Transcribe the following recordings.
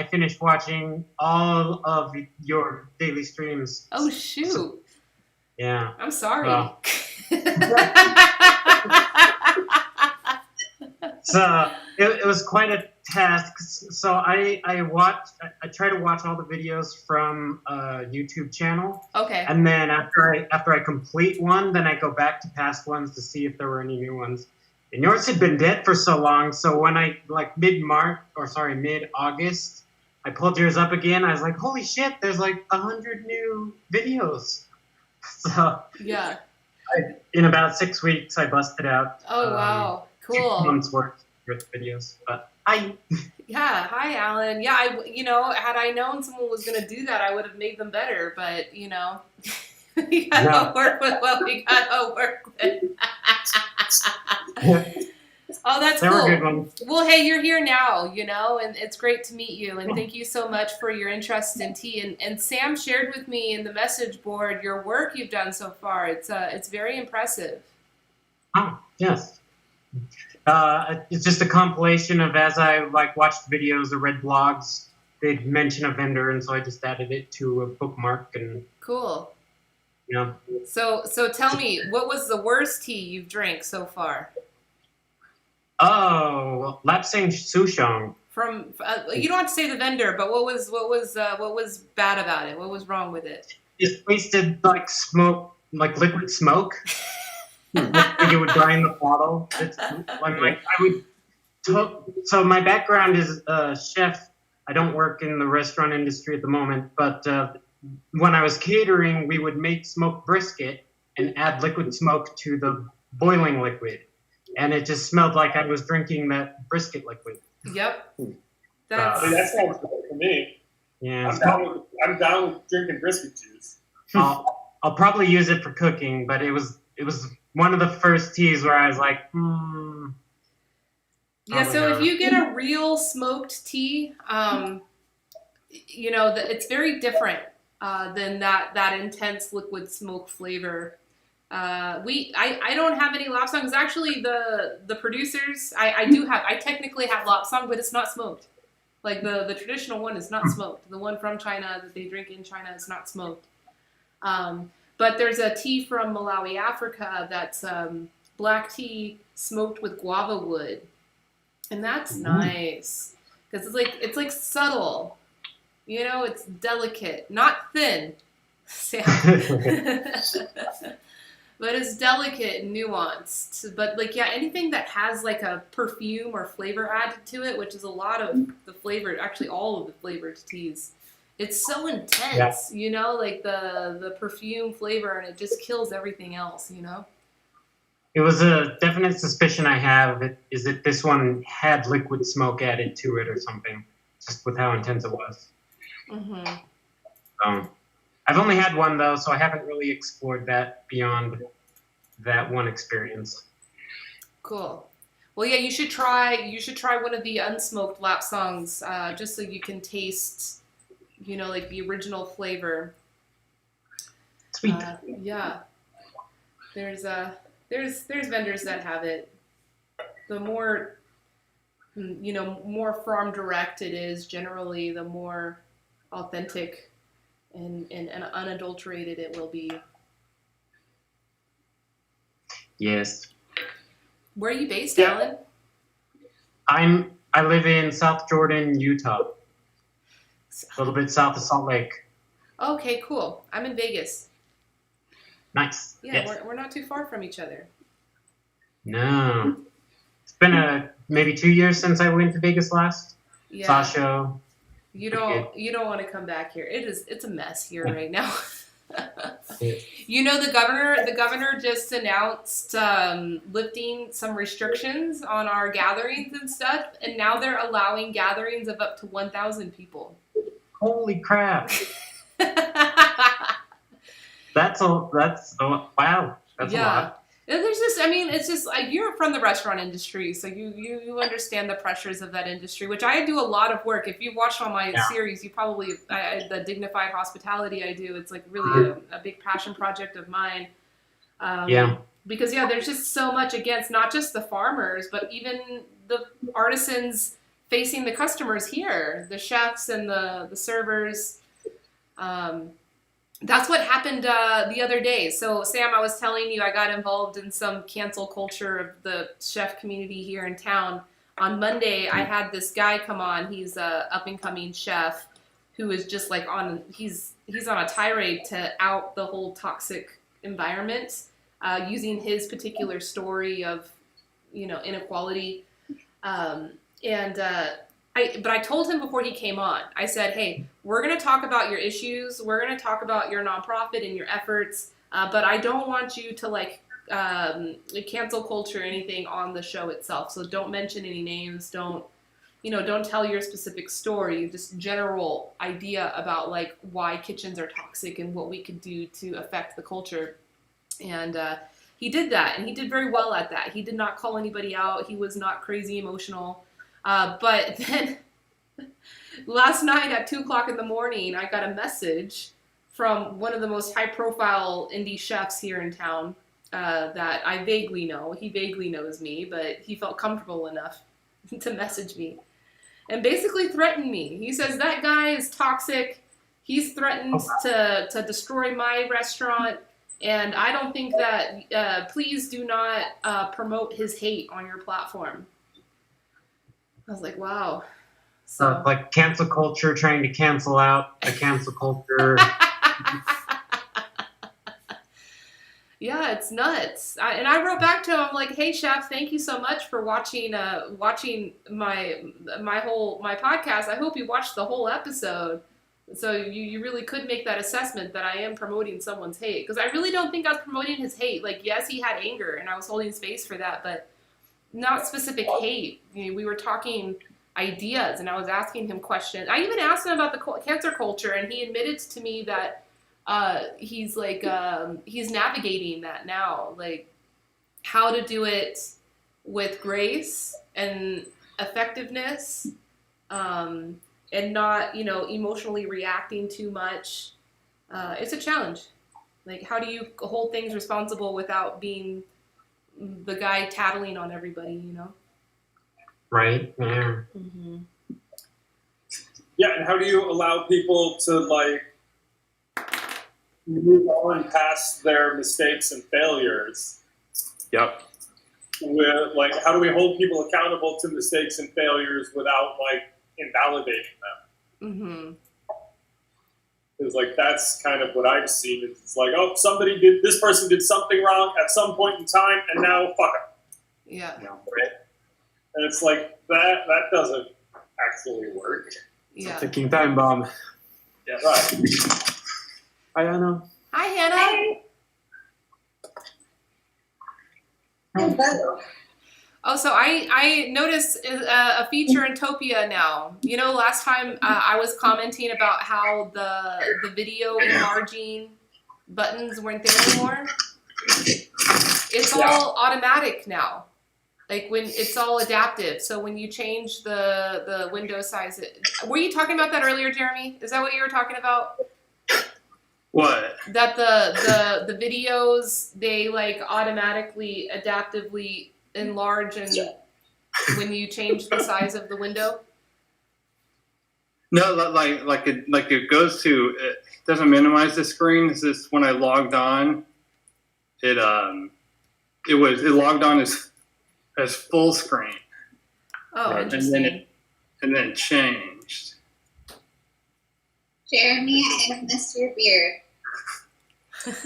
finished watching all of your daily streams. Oh shoot! So, yeah. I'm sorry. Well, so it was quite a task. So I try to watch all the videos from a YouTube channel. Okay. And then after I complete one, then I go back to past ones to see if there were any new ones. And yours had been dead for so long, so when I mid-August, I pulled yours up again. I was like, holy shit, there's like 100 new videos. So yeah. In about 6 weeks, I busted out. Oh wow, cool. 6 months worth of videos, but Yeah, hi Alan. Yeah, had I known someone was going to do that, I would have made them better. But we gotta work with what we gotta work with. Oh, that's they cool. were good ones. Well, hey, you're here now, and it's great to meet you. And thank you so much for your interest in tea. And Sam shared with me in the message board your work you've done so far. It's very impressive. Oh, yes. It's just a compilation of as I watched videos or read blogs, they'd mention a vendor, and so I just added it to a bookmark. And cool. Yeah. So tell me, what was the worst tea you've drank so far? Oh, Lapse Souchong. From you don't have to say the vendor, but what was bad about it? What was wrong with it? It tasted like smoke, like liquid smoke. Like it would grind the bottle. So my background is chef. I don't work in the restaurant industry at the moment, but when I was catering, we would make smoked brisket and add liquid smoke to the boiling liquid, and it just smelled like I was drinking that brisket liquid. Yep. That sounds good for me. Yeah. I'm down with drinking brisket juice. I'll probably use it for cooking, but it was one of the first teas where I was like, Yeah, so if you get a real smoked tea, it's very different than that intense liquid smoke flavor. I don't have any Lapsang. It's actually the producers. I technically have Lapsang, but it's not smoked. Like the traditional one is not smoked. The one from China that they drink in China is not smoked. But there's a tea from Malawi, Africa that's black tea smoked with guava wood. And that's nice. Because it's like subtle. It's delicate. Not thin. But it's delicate and nuanced. But anything that has like a perfume or flavor added to it, which is a lot of the flavor, actually all of the flavored teas. It's so intense, like the perfume flavor, and it just kills everything else, It was a definite suspicion I have is that this one had liquid smoke added to it or something, just with how intense it was. Mm-hmm. I've only had one though, so I haven't really explored that beyond that one experience. Cool. Well, yeah, you should try one of the unsmoked Lapsangs, just so you can taste, like the original flavor. Sweet. Yeah. There's vendors that have it. The more, more farm direct it is, generally, the more authentic and unadulterated it will be. Yes. Where are you based, Alan? I live in South Jordan, Utah. A little bit south of Salt Lake. Okay, cool. I'm in Vegas. Nice. Yeah, yes. We're not too far from each other. No. It's been maybe 2 years since I went to Vegas last. Yeah. Saw a show. You don't want to come back here. It's a mess here right now. The governor just announced lifting some restrictions on our gatherings and stuff, and now they're allowing gatherings of up to 1,000 people. Holy crap. That's wow. That's a lot. There's it's just you're from the restaurant industry, so you understand the pressures of that industry, which I do a lot of work. If you've watched all my series, you probably, the dignified hospitality I do, it's like really a big passion project of mine. Because there's just so much against not just the farmers, but even the artisans facing the customers here, the chefs and the servers. That's what happened the other day. So, Sam, I was telling you I got involved in some cancel culture of the chef community here in town. On Monday, I had this guy come on. He's a up-and-coming chef who is just like he's on a tirade to out the whole toxic environment, using his particular story of, inequality. But I told him before he came on, I said, hey, we're going to talk about your issues. We're going to talk about your nonprofit and your efforts. But I don't want you to cancel culture or anything on the show itself. So don't mention any names. Don't tell your specific story, just general idea about like why kitchens are toxic and what we could do to affect the culture. And he did that, and he did very well at that. He did not call anybody out. He was not crazy emotional. But then last night at 2:00 in the morning, I got a message from one of the most high-profile indie chefs here in town that I vaguely know. He vaguely knows me, but he felt comfortable enough to message me and basically threatened me. He says, that guy is toxic. He's threatened to destroy my restaurant, and I don't think that, please do not promote his hate on your platform. I was like, wow. So like cancel culture trying to cancel out the cancel culture. Yeah, it's nuts. And I wrote back to him, I'm like, hey, chef, thank you so much for watching my podcast. I hope you watched the whole episode. So you really could make that assessment that I am promoting someone's hate. Because I really don't think I was promoting his hate. Like, yes, he had anger, and I was holding space for that, but not specific hate. We were talking ideas, and I was asking him questions. I even asked him about the cancer culture, and he admitted to me that he's navigating that now, like how to do it with grace and effectiveness, and not, emotionally reacting too much. It's a challenge. Like, how do you hold things responsible without being the guy tattling on everybody, Right. Yeah. Mm-hmm. Yeah, and how do you allow people to move on past their mistakes and failures? Yep. How do we hold people accountable to mistakes and failures without invalidating them? Mm-hmm. Because that's kind of what I've seen. It's like, oh, this person did something wrong at some point in time, and now fuck them. Yeah. Right? And it's like that doesn't actually work. Yeah. Ticking time bomb. Yeah, right. Hi, Anna. Hi, Hannah. Hello. Oh, so I noticed a feature in Topia now. Last time I was commenting about how the video enlarging buttons weren't there anymore. It's all automatic now. Like when it's all adaptive. So when you change the window size, were you talking about that earlier, Jeremy? Is that what you were talking about? What? That the videos, they automatically adaptively enlarge and when you change the size of the window? No, it goes to, it doesn't minimize the screen. It's just when I logged on, it logged on as full screen. Oh, interesting. And then it changed. Jeremy, I have missed your beard.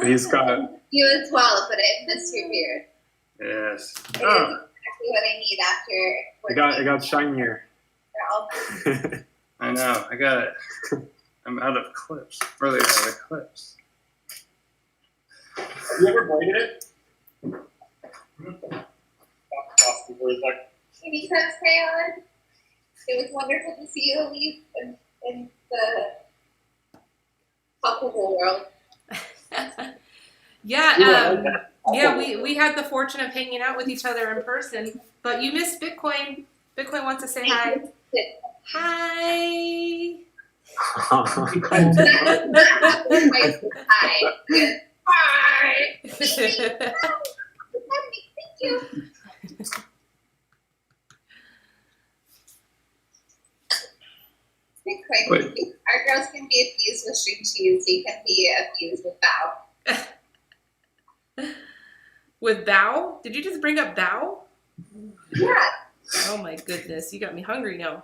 He's got. You as well, but I missed your beard. Yes. It is exactly what I need after. It got shinier. I know. I got it. I'm out of clips. Really out of clips. Have you ever braided it? Any sense, Crayon? It was wonderful to see you leave in the couple world. Yeah, we had the fortune of hanging out with each other in person, but you missed Bitcoin. Bitcoin wants to say hi. Hi. Hi. Thank you. Bitcoin. Wait. Our girls can be appeased with string cheese. You can be appeased with bow. With bao? Did you just bring up bao? Yeah. Oh my goodness, you got me hungry now.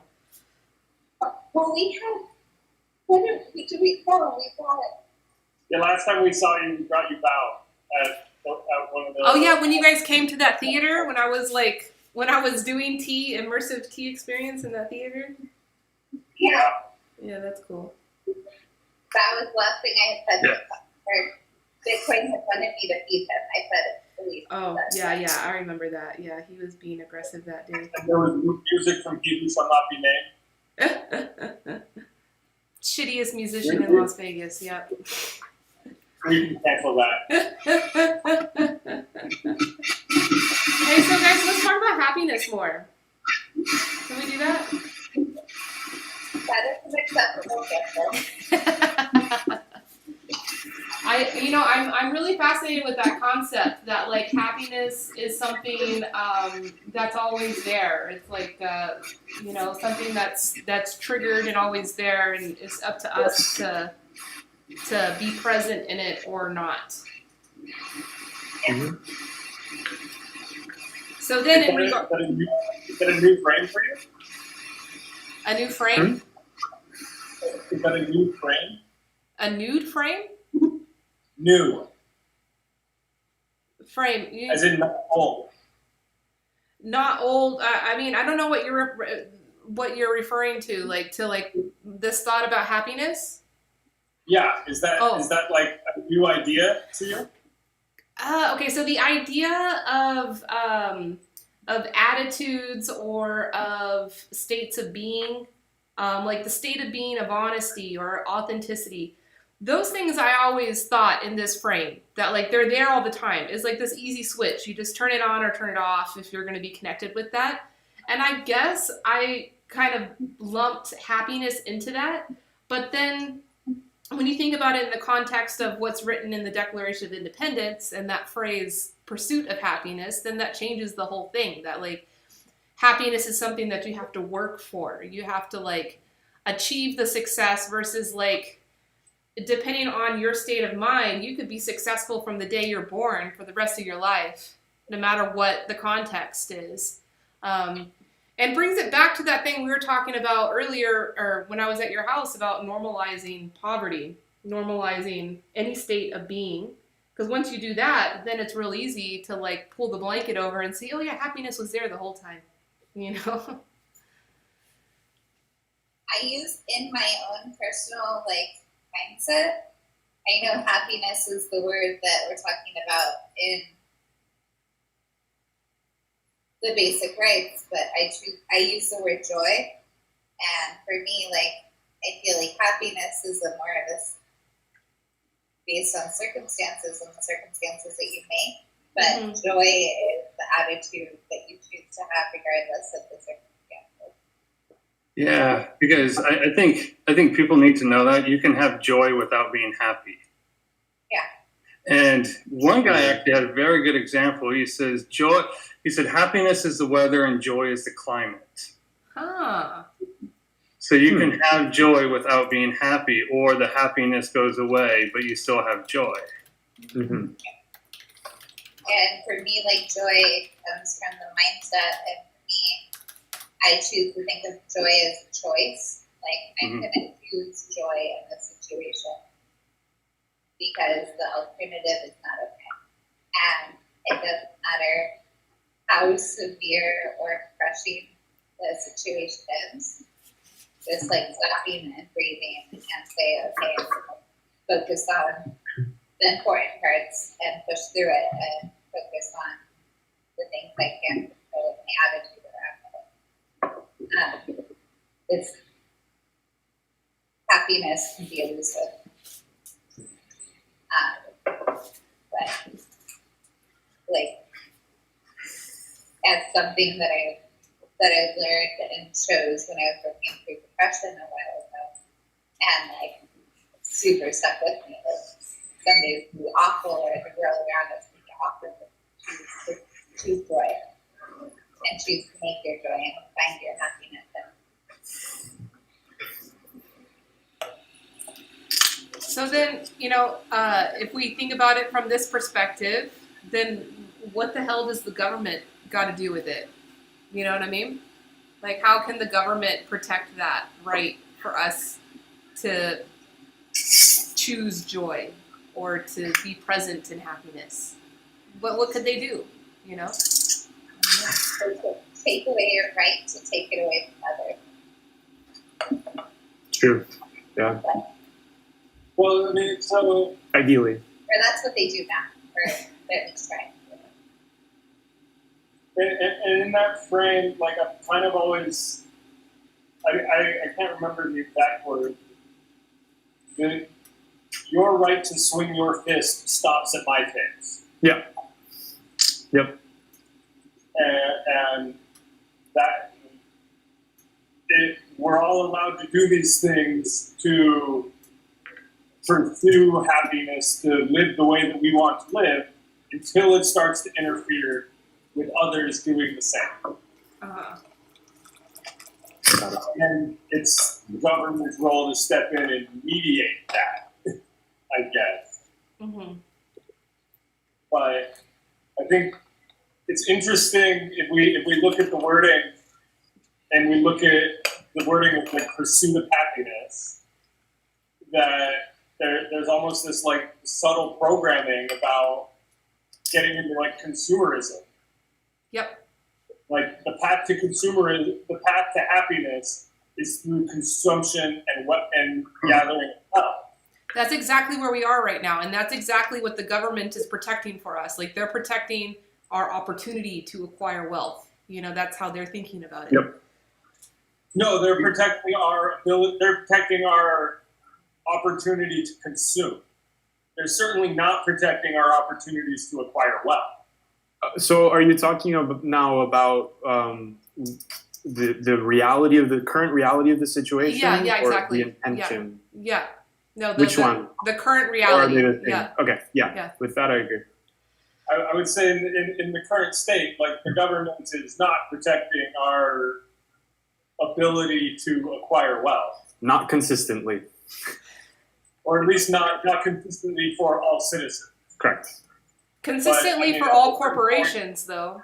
Well, we have. What did we go? We brought it. Yeah, last time we saw you, we brought you bow at one of the. Oh yeah, when you guys came to that theater, when I was doing immersive tea experience in that theater. Yeah. Yeah, that's cool. That was the last thing I had said. Yeah. Or Bitcoin had wanted me to feed him. I said, please. Oh yeah, I remember that. Yeah, he was being aggressive that day. And there was music from He Who Shall Not Be Named. Shittiest musician in Las Vegas. Yep. We can cancel that. Hey, so guys, let's talk about happiness more. Can we do that? That is an acceptable guess. I'm really fascinated with that concept that like happiness is something that's always there. It's like something that's triggered and always there, and it's up to us to be present in it or not. Mhm. So then, Is that a new frame for you? a new frame, Is that a new frame? a nude frame. New, Frame, as in not old. not old. I mean, I don't know what you're referring to. Like this thought about happiness. Yeah, is that like a new idea to you? Okay, so the idea of attitudes or of states of being, like the state of being of honesty or authenticity. Those things I always thought in this frame that like they're there all the time. It's like this easy switch. You just turn it on or turn it off if you're going to be connected with that. And I guess I kind of lumped happiness into that. But then when you think about it in the context of what's written in the Declaration of Independence and that phrase pursuit of happiness, then that changes the whole thing. That like happiness is something that you have to work for. You have to like achieve the success versus like depending on your state of mind, you could be successful from the day you're born for the rest of your life, no matter what the context is. And brings it back to that thing we were talking about earlier, or when I was at your house, about normalizing poverty, normalizing any state of being. Because once you do that, then it's real easy to like pull the blanket over and see, oh yeah, happiness was there the whole time, you know? I use in my own personal mindset. I know happiness is the word that we're talking about in the basic rights, but I use the word joy, and for me, I feel like happiness is a more of a based on circumstances and the circumstances that you make, but joy is the attitude that you choose to have regardless of the circumstances. Yeah, because I think people need to know that you can have joy without being happy. Yeah. And one guy actually had a very good example. He says happiness is the weather and joy is the climate. Huh. So you can have joy without being happy, or the happiness goes away, but you still have joy. Mm-hmm. And for me, joy comes from the mindset, and for me, I choose to think of joy as a choice. I'm going to choose joy in this situation because the alternative is not okay. And it doesn't matter how severe or crushing the situation is. Just stopping and breathing and say, okay, I'm going to focus on the important parts and push through it and focus on the things I can control and the attitude around it. It's happiness can be elusive. But as something that I learned and chose when I was working through depression a while ago, and super stuck with me. Some days would be awful, or the world around us would be awful. But choose joy, and choose to make your joy and find your happiness. So then, if we think about it from this perspective, then what the hell does the government got to do with it? You know what I mean? Like, how can the government protect that right for us to choose joy or to be present in happiness? What could they do? I don't know. Or to take away your right to take it away from others. True. Yeah. Well, I mean, so Ideally. Or that's what they do now. Or at least try. and in that frame, like I've kind of always, I can't remember the exact word. Your right to swing your fist stops at my face. Yeah. Yep. And that we're all allowed to do these things to pursue happiness, to live the way that we want to live, until it starts to interfere with others doing the same. Uh-huh. And it's the government's role to step in and mediate that, I guess. Mm-hmm. But I think it's interesting if we look at the wording and we look at the wording of like pursuit of happiness, that there's almost this like subtle programming about getting into like consumerism. Yep. Like the path to happiness is through consumption and gathering wealth. That's exactly where we are right now, and that's exactly what the government is protecting for us. Like, they're protecting our opportunity to acquire wealth. That's how they're thinking about it. Yep. No, they're protecting our ability. They're protecting our opportunity to consume. They're certainly not protecting our opportunities to acquire wealth. So are you talking now about the reality of the current reality of the situation? Yeah, exactly. Or the intention? Yeah. No, Which one? The current Or are reality. they the same? Yeah. Okay, yeah. Yeah. With that, I agree. I would say in the current state, like the government is not protecting our ability to acquire wealth, Not consistently. or at least not consistently for all citizens. Correct. Consistently But, I mean, for all corporations, though.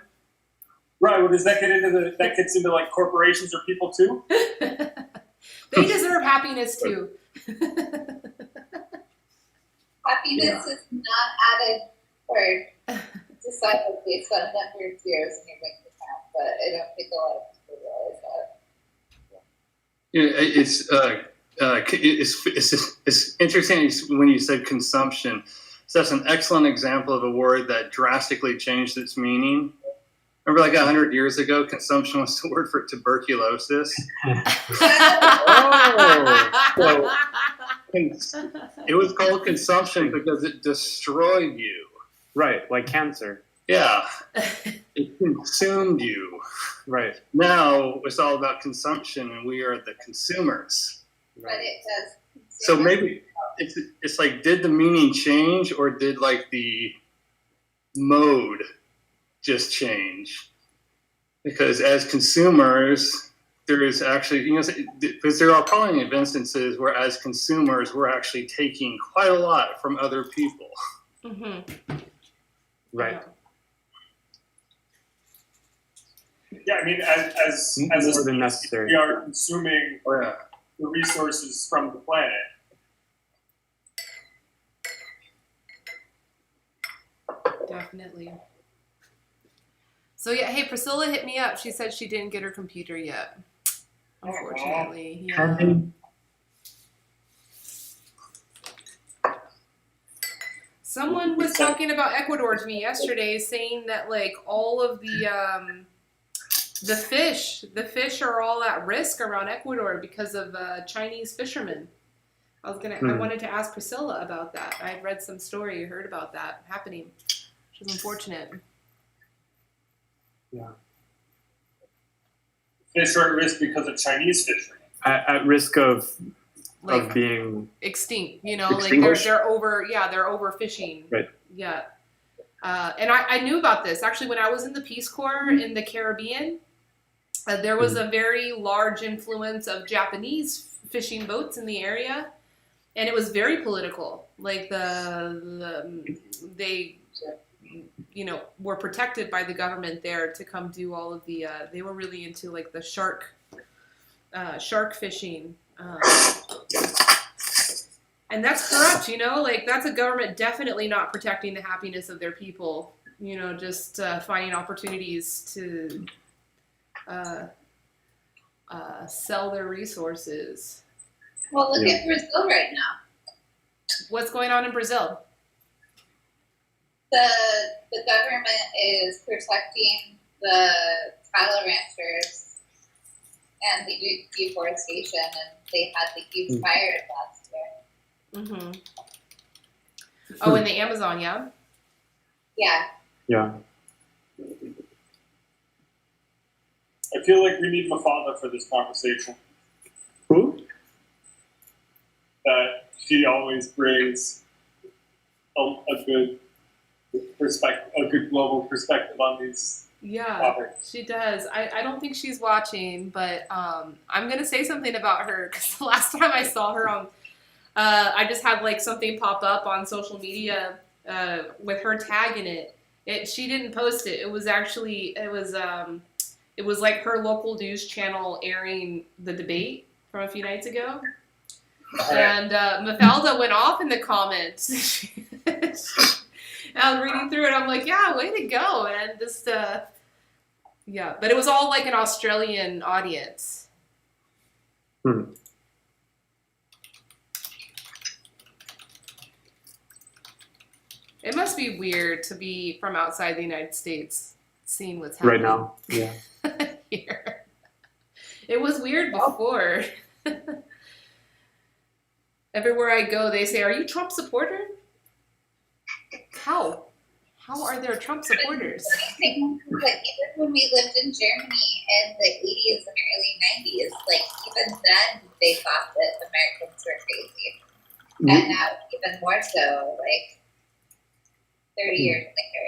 Right. Well, does that get into that gets into like corporations or people too? They deserve happiness too. Happiness is not added for societal based on number of years in your bank account, but I don't think a lot of people realize that. It's interesting when you said consumption. So that's an excellent example of a word that drastically changed its meaning. Remember, like 100 years ago, consumption was the word for tuberculosis. It was called consumption because it destroyed you. Right, like cancer. Yeah, it consumed you. Right. Now it's all about consumption, and we are the consumers. But it does. So maybe it's like, did the meaning change, or did like the mode just change? Because as consumers, there is actually, because they're all calling it instances where as consumers, we're actually taking quite a lot from other people. Mm-hmm. Right. Yeah, I mean, as More than necessary. we are consuming Yeah. the resources from the planet. Definitely. So yeah, hey, Priscilla hit me up. She said she didn't get her computer yet. Unfortunately. Yeah. Someone was talking about Ecuador to me yesterday, saying that like all of the fish are all at risk around Ecuador because of Chinese fishermen. I wanted to ask Priscilla about that. I had read some story, heard about that happening, which is unfortunate. Yeah. Fish are at risk because of Chinese fishery. At risk of Like being extinct, like extinguished? they're overfishing. Right. Yeah. And I knew about this actually when I was in the Peace Corps in the Caribbean. There was a very large influence of Japanese fishing boats in the area, and it was very political. Like they, were protected by the government there to come do all of the. They were really into like the shark fishing. And that's corrupt, like that's a government definitely not protecting the happiness of their people, just finding opportunities to sell their resources. Well, look at Brazil right now. What's going on in Brazil? The government is protecting the cattle ranchers and the deforestation, and they had the huge fires last year. Mm-hmm. Oh, in the Amazon, yeah? Yeah. Yeah. I feel like we need Mafalda for this conversation. Who? That she always brings a good perspective, a good global perspective on these topics. She does. I don't think she's watching, but I'm gonna say something about her because the last time I saw her on, I just had like something pop up on social media with her tag in it. She didn't post it. It was like her local news channel airing the debate from a few nights ago. And Mafalda went off in the comments. I was reading through it. I'm like, yeah, way to go. And just, yeah. But it was all like an Australian audience. It must be weird to be from outside the United States, seeing what's happening Right now. Yeah. here. It was weird before. Everywhere I go, they say, "Are you Trump supporter?" How? How are there Trump supporters? Like even when we lived in Germany in the 80s and early 90s, like even then they thought that Americans were crazy, and now even more so, like 30 years later.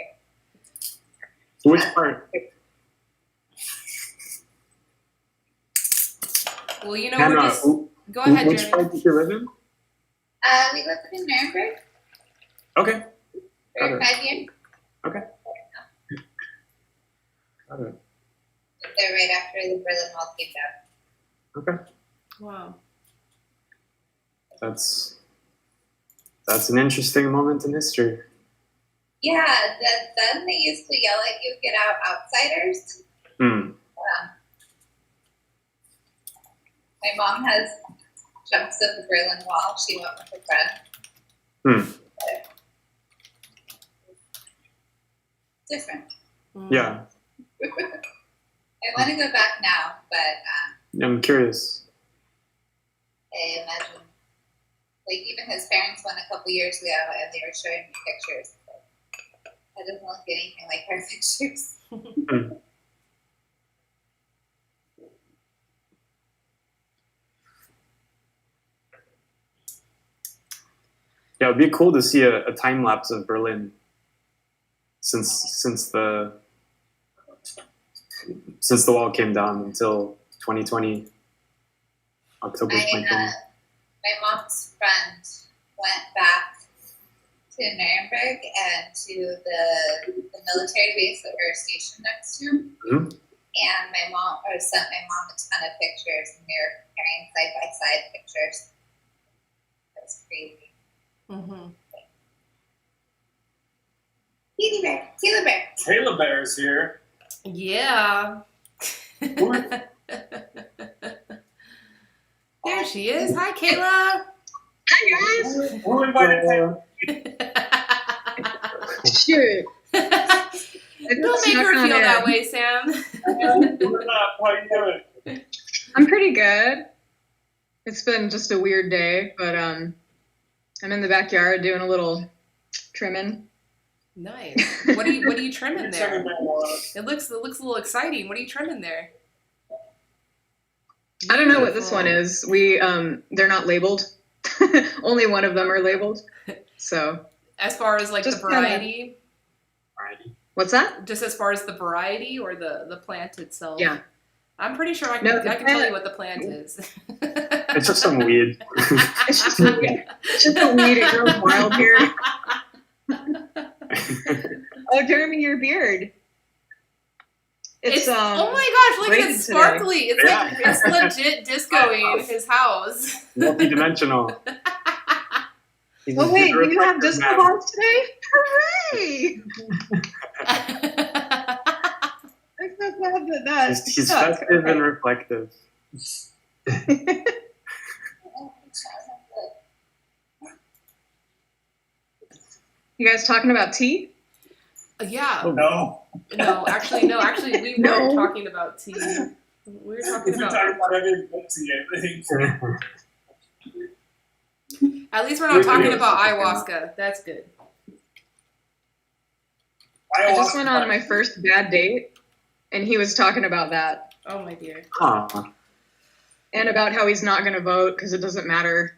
Which part? Well, we're Hannah, just... Go ahead, which Jeremy. part did you live in? We lived in Nuremberg Okay. for 5 years. Okay. Got it. There right after the Berlin Wall came down. Okay. Wow. That's an interesting moment in history. Yeah, then they used to yell at you, "Get out, outsiders." My mom has jumps at the Berlin Wall. She went with a friend. Different. Yeah. I want to go back now, but I'm curious. I imagine, like, even his parents went a couple years ago, and they were showing me pictures. But it doesn't look anything like our pictures. Yeah, it'd be cool to see a time lapse of Berlin since the wall came down until 2020, October 2020. My mom's friend went back to Nuremberg and to the military base that we were stationed next to. And my mom sent my mom a ton of pictures, and we were comparing side-by-side pictures. That's crazy. Taylor Bear. Taylor Bear is here. Yeah. There she is. Hi, Kayla. Hi, guys. Who invited Taylor? Shoot. Don't make her feel that way, Sam. What's up? How you doing? I'm pretty good. It's been just a weird day, but I'm in the backyard doing a little trimming. Nice. What are you trimming there? It looks a little exciting. What are you trimming there? I don't know what this one is. They're not labeled. Only one of them are labeled. So as far as like the just variety? What's that? Just as far as the variety or the plant itself? Yeah. I'm pretty sure I can tell you what the plant is. It's just some weed. It's just a weed. It's just a weed. It grows wild here. Oh, Jeremy, your beard. It's oh my gosh, look at braided it sparkly. It's Yeah. like it's legit discoing his house. Multi-dimensional. He's Oh a wait, super do you have effective disco man. balls today? Hooray! I'm so glad that He's stuck. festive Okay. and reflective. You guys talking about tea? Yeah. No, No, actually, we No. weren't talking about tea. We were talking we're about. talking about everything but tea, I think. At least we're not talking about ayahuasca. That's good. I just went on my first bad date, and he was talking about that Oh my dear. Huh. and about how he's not going to vote because it doesn't matter.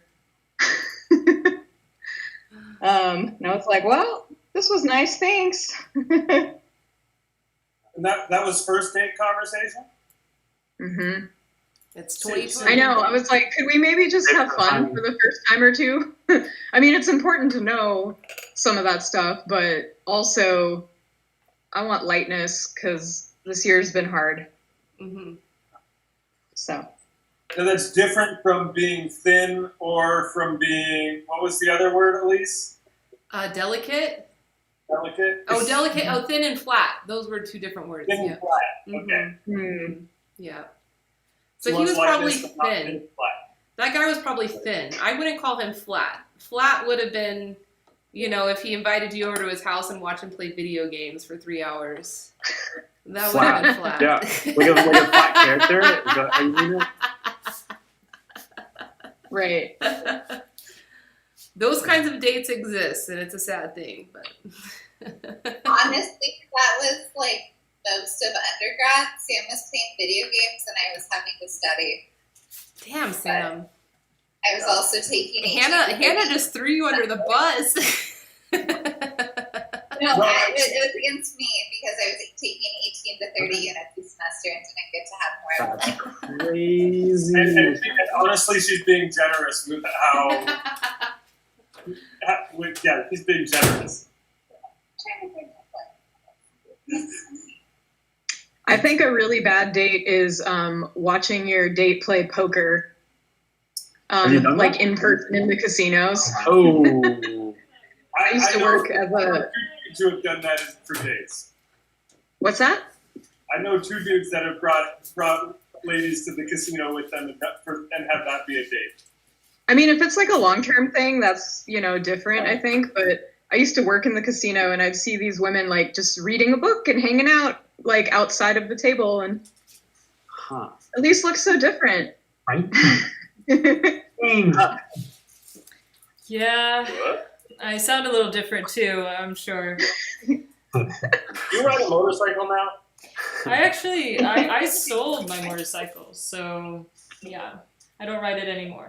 And I was like, well, this was nice, thanks. And that was first date conversation? hmm It's See, 2020. I know. I was like, could we maybe just have fun for the first time or two? I mean, it's important to know some of that stuff, but also I want lightness because this year's been hard. Mm-hmm. So So that's different from being thin or from being, what was the other word, Elise? Delicate. Delicate? Oh, delicate. Oh, thin and flat. Those were two different words. Thin Yeah. and flat. Mhm. Okay. hmm. Yeah. So She he wants was probably lightness, but not thin. and flat. That guy was probably thin. I wouldn't call him flat. Flat would have been, if he invited you over to his house and watched him play video games for 3 hours. That would have been flat. Yeah. Like a flat character? Is that how you mean it? Right. Those kinds of dates exist, and it's a sad thing. But Honestly, that was like most of undergrad. Sam was playing video games and I was having to study. damn, Sam. I was also taking Hannah just threw you under the bus. No, it was against me because I was taking 18 to 30 units this semester and didn't get to have more. That's crazy. And honestly, she's being generous with how yeah, she's being generous. I think a really bad date is watching your date play poker, Have you done like that? in person in the casinos. Oh. I used to know work as a. two dudes who have done that for dates. What's that? I know two dudes that have brought ladies to the casino with them and have that be a date. I mean, if it's like a long-term thing, that's, different, I think. But I used to work in the casino and I'd see these women like just reading a book and hanging out like outside of the table, and Huh. at least looks so different. Right? Yeah, I sound a little different too, I'm sure. You ride a motorcycle now? I sold my motorcycle, so yeah, I don't ride it anymore.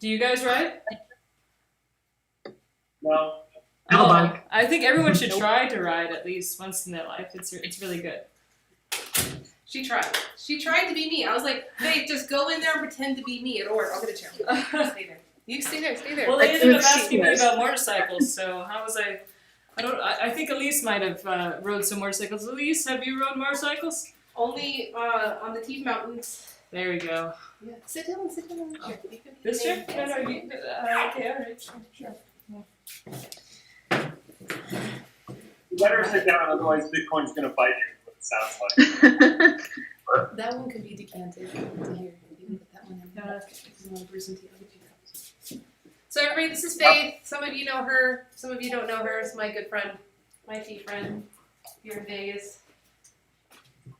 Do you guys ride? No. No bike. I think everyone should try to ride at least once in their life. It's really good. She tried. She tried to be me. I was like, babe, just go in there and pretend to be me. It'll work. I'll get a chair. Stay there. You stay there. Stay there. Well, they ended up It's asking me seamless. about motorcycles, so how was I? I think Elise might have rode some motorcycles. Elise, have you rode motorcycles? Only on the Teeth Mountains. There we go. Yeah. Sit down. Sit down. Sure. You can- This chair? No, no, you, okay, all right, sure. You better sit down, otherwise Bitcoin's going to bite you, is what it sounds like. That one could be decanted to here. You can put that one in. Yeah. You want to brew some tea? I'll get you cups. So everybody, this is Faith. Some of you know her. Some of you don't know her. It's my good friend, my tea friend here in Vegas.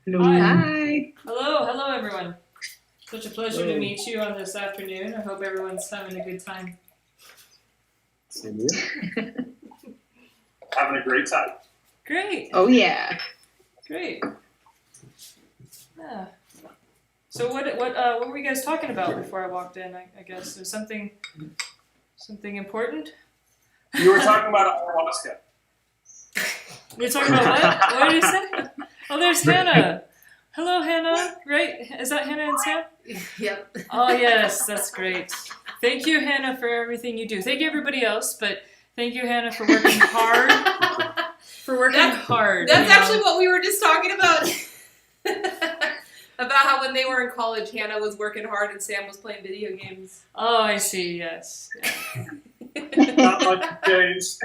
Hi. Hello everyone. Such a pleasure to meet you on this afternoon. I hope everyone's having a good time. Same here. Having a great time. Great, Oh yeah. great. Yeah. So what were we guys talking about before I walked in? I guess there's something important. You were talking about ayahuasca. We're talking about what? What did you say? Oh, there's Hannah. Hello, Hannah. Right? Is that Hannah and Sam? Yep. Oh, yes. That's great. Thank you, Hannah, for everything you do. Thank you, everybody else, but thank you, Hannah, for working hard. Hard. That's actually what we were just talking about. About how when they were in college, Hannah was working hard and Sam was playing video games. Oh, I see. Yes. Yeah. Not much changed.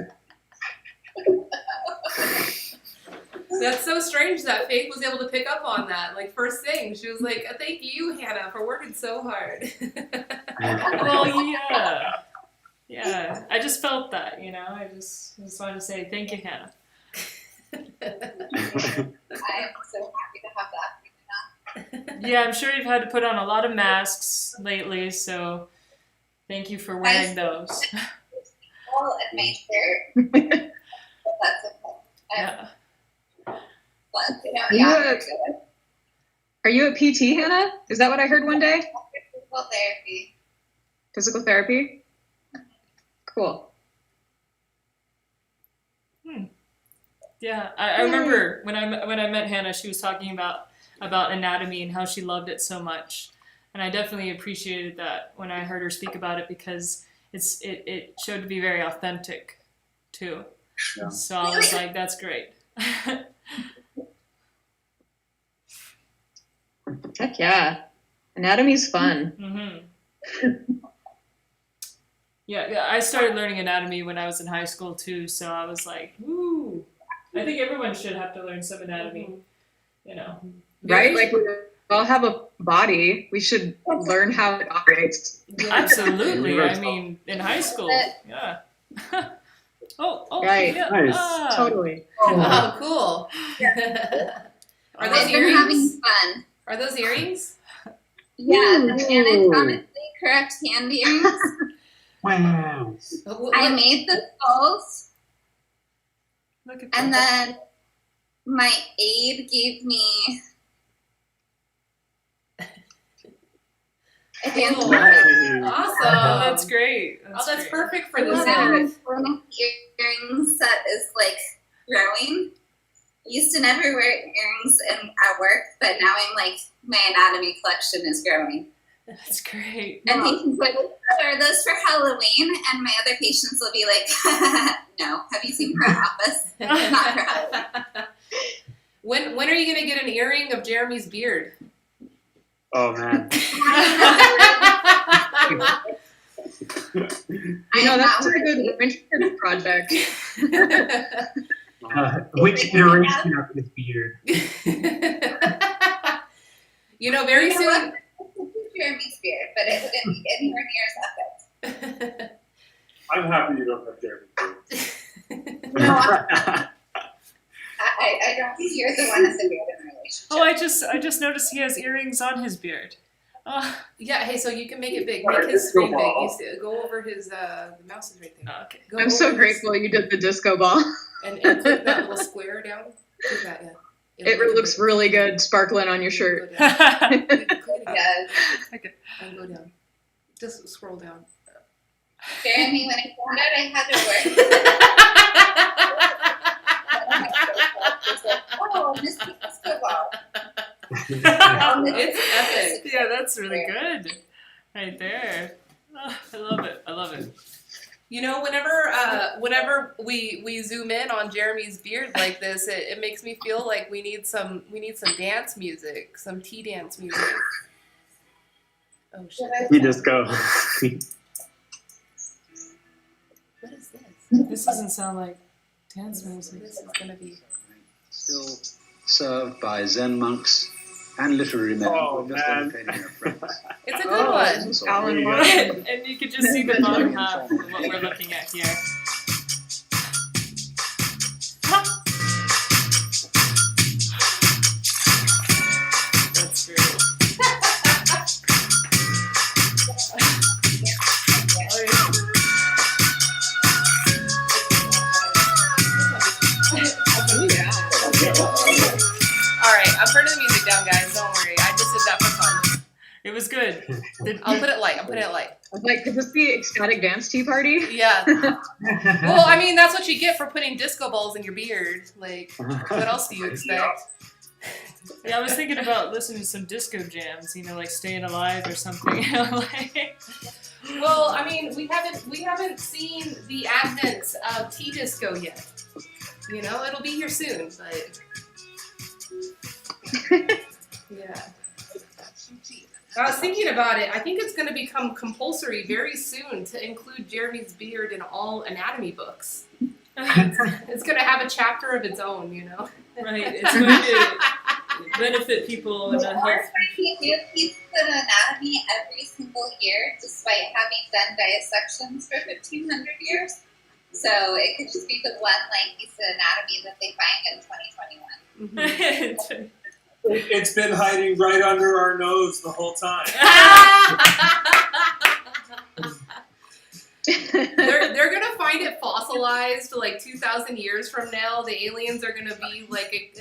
That's so strange that Faith was able to pick up on that. Like, first thing, she was like, thank you, Hannah, for working so hard. Well, yeah. Yeah. I just felt that, I just wanted to say thank you, Hannah. I'm so happy to have that. Yeah, I'm sure you've had to put on a lot of masks lately, so thank you for wearing those. Well, in my shirt. That's okay. Yeah. But, Are you at PT, Hannah? Is that what I heard one day? Physical therapy. Physical therapy? Cool. Yeah, I remember when I met Hannah, she was talking about anatomy and how she loved it so much, and I definitely appreciated that when I heard her speak about it because it showed to be very authentic too. Yeah. So I was like, that's great. Heck yeah. Anatomy's fun. Mm-hmm. Yeah, I started learning anatomy when I was in high school too, so I was like, woo. I think everyone should have to learn some anatomy, Right? Like we all have a body. We should learn how it operates. Absolutely. I mean, in high school, yeah. oh, Right. yeah. Nice. Totally. Oh, cool. Are those I've been having earrings? fun. Are those earrings? Yeah, the anatomically correct hand earrings. Wow. I made the skulls, Look at and that. then my aide gave me a dance Cool. partner. Awesome. Oh, that's great. That's great. perfect for And this. now one of the earrings set is like growing. I used to never wear earrings at work, but now I'm like, my anatomy collection is growing. That's great. And patients will wear those for Halloween, and my other patients will be like, no, have you seen her office? Not for Halloween. When are you gonna get an earring of Jeremy's beard? Oh man. I know that's a good winter project. Which iteration of his beard? Very soon. Jeremy's beard, but it wouldn't be anywhere near as epic. I'm happy you don't have Jeremy. No, I don't think you're the one that's in the relationship. Oh, I just noticed he has earrings on his beard. Oh, Yeah. Hey, so you can make it big. Make his screen big. You see, go over his. The mouse is right there. okay. Go I'm over so his- google you did the disco ball. And click that little square down. Click that, yeah. It looks really good sparkling on your shirt. Go down. Click it again. Yes. Okay. And go down. Just scroll down. Jeremy, when I found out I had to work, oh, Miss Disco Ball. It's epic. Yeah, that's really good. Right there. Oh, I love it. I love it. Whenever we zoom in on Jeremy's beard like this, it makes me feel like we need some dance music, some tea dance music. Oh shit! You just go. What is this? This doesn't sound like dance music. This is gonna be. Still served by Zen monks and literary men Oh, who are just man. entertaining their friends. It's a good one. It's Alan all- Watson. And you can just see the bottom half of what we're looking at here. That's great. Oh, yeah. All right, I'm turning the music down, guys. Don't worry. I just did that for fun. It was good. I'll put it light. I'm putting it light. I was like, could this be ecstatic dance tea party? Yeah. Well, I mean, that's what you get for putting disco balls in your beard. Like, what else do you expect? Yeah, I was thinking about listening to some disco jams, like Staying Alive or something. Well, I mean, we haven't seen the advent of tea disco yet. It'll be here soon, but yeah. I was thinking about it. I think it's going to become compulsory very soon to include Jeremy's beard in all anatomy books. It's going to have a chapter of its own, Right. It's going to benefit people in a health. He repeats the anatomy every single year, despite having done dissections for 1,500 years. So it could just be the one piece of anatomy that they find in 2021. It's been hiding right under our nose the whole time. They're gonna find it fossilized like 2,000 years from now. The aliens are gonna be like,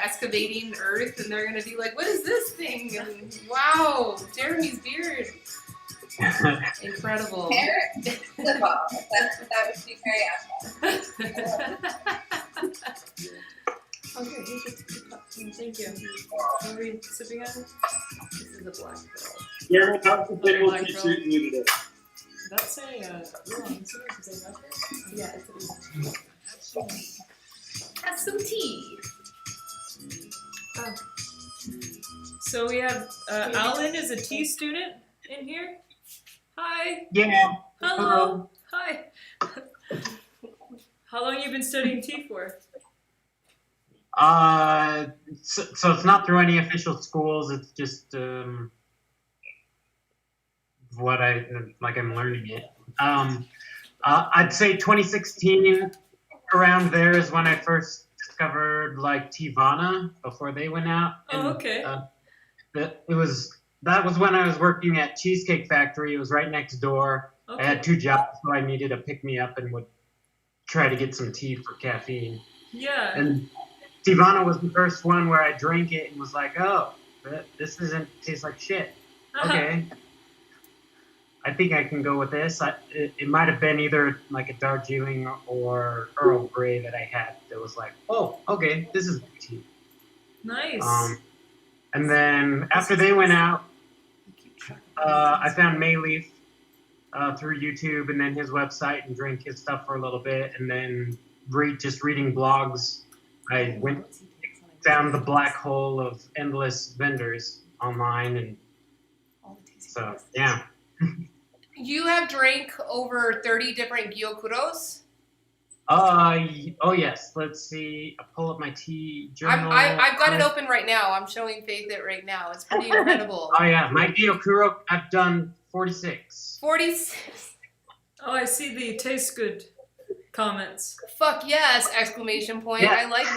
excavating Earth, and they're gonna be like, "What is this thing?" And wow, Jeremy's beard, incredible. Hair is the ball. That would be very awesome. Okay, thank you. Are we sipping on it? This is a black girl. Jeremy, how's the table keep treating you today? That's a Yeah, have some tea. Oh. So we have Alan is a tea student in here. Hi. Yeah. Hello. Hi. How long you been studying tea for? So it's not through any official schools. It's just what I'm learning it. I'd say 2016 around there is when I first discovered Tivana before they went out. Oh, okay. That was when I was working at Cheesecake Factory. It was right next door. Okay. I had 2 jobs, so I needed a pick me up and would try to get some tea for caffeine. Yeah. And Tivana was the first one where I drank it and was like, oh, this doesn't taste like shit. Okay. I think I can go with this. It might have been either like a Darjeeling or Earl Grey that I had that was like, oh, okay, this is tea. Nice. And then after they went out, I found Mayleaf through YouTube and then his website and drank his stuff for a little bit. And then just reading blogs, I went down the black hole of endless vendors online. And so, yeah. You have drank over 30 different gyokuros? Oh yes. Let's see. I'll pull up my tea journal. I've got it open right now. I'm showing Faith it right now. It's pretty incredible. Oh yeah, my gyokuro. I've done 46. 46. Oh, I see the taste good comments. Fuck yes! Exclamation point. Yeah. I like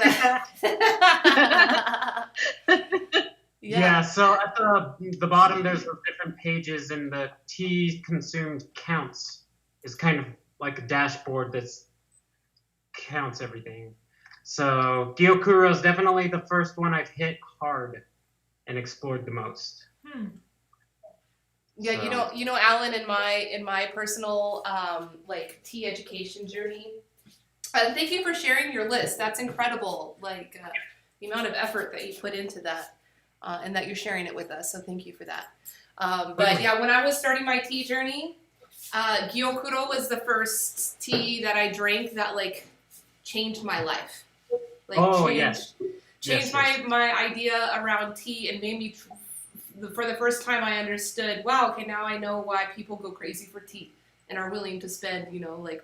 that. Yeah, so at the bottom there's different pages, and the tea consumed counts is kind of like a dashboard that counts everything. So Gyokuro is definitely the first one I've hit hard and explored the most. Yeah, So. you know, Alan, in my personal tea education journey. Thank you for sharing your list. That's incredible. The amount of effort that you put into that. And that you're sharing it with us, so thank you for that. But yeah, when I was starting my tea journey, Gyokuro was the first tea that I drank that changed my life. Changed my idea around tea and made me, for the first time I understood, wow, okay, now I know why people go crazy for tea and are willing to spend,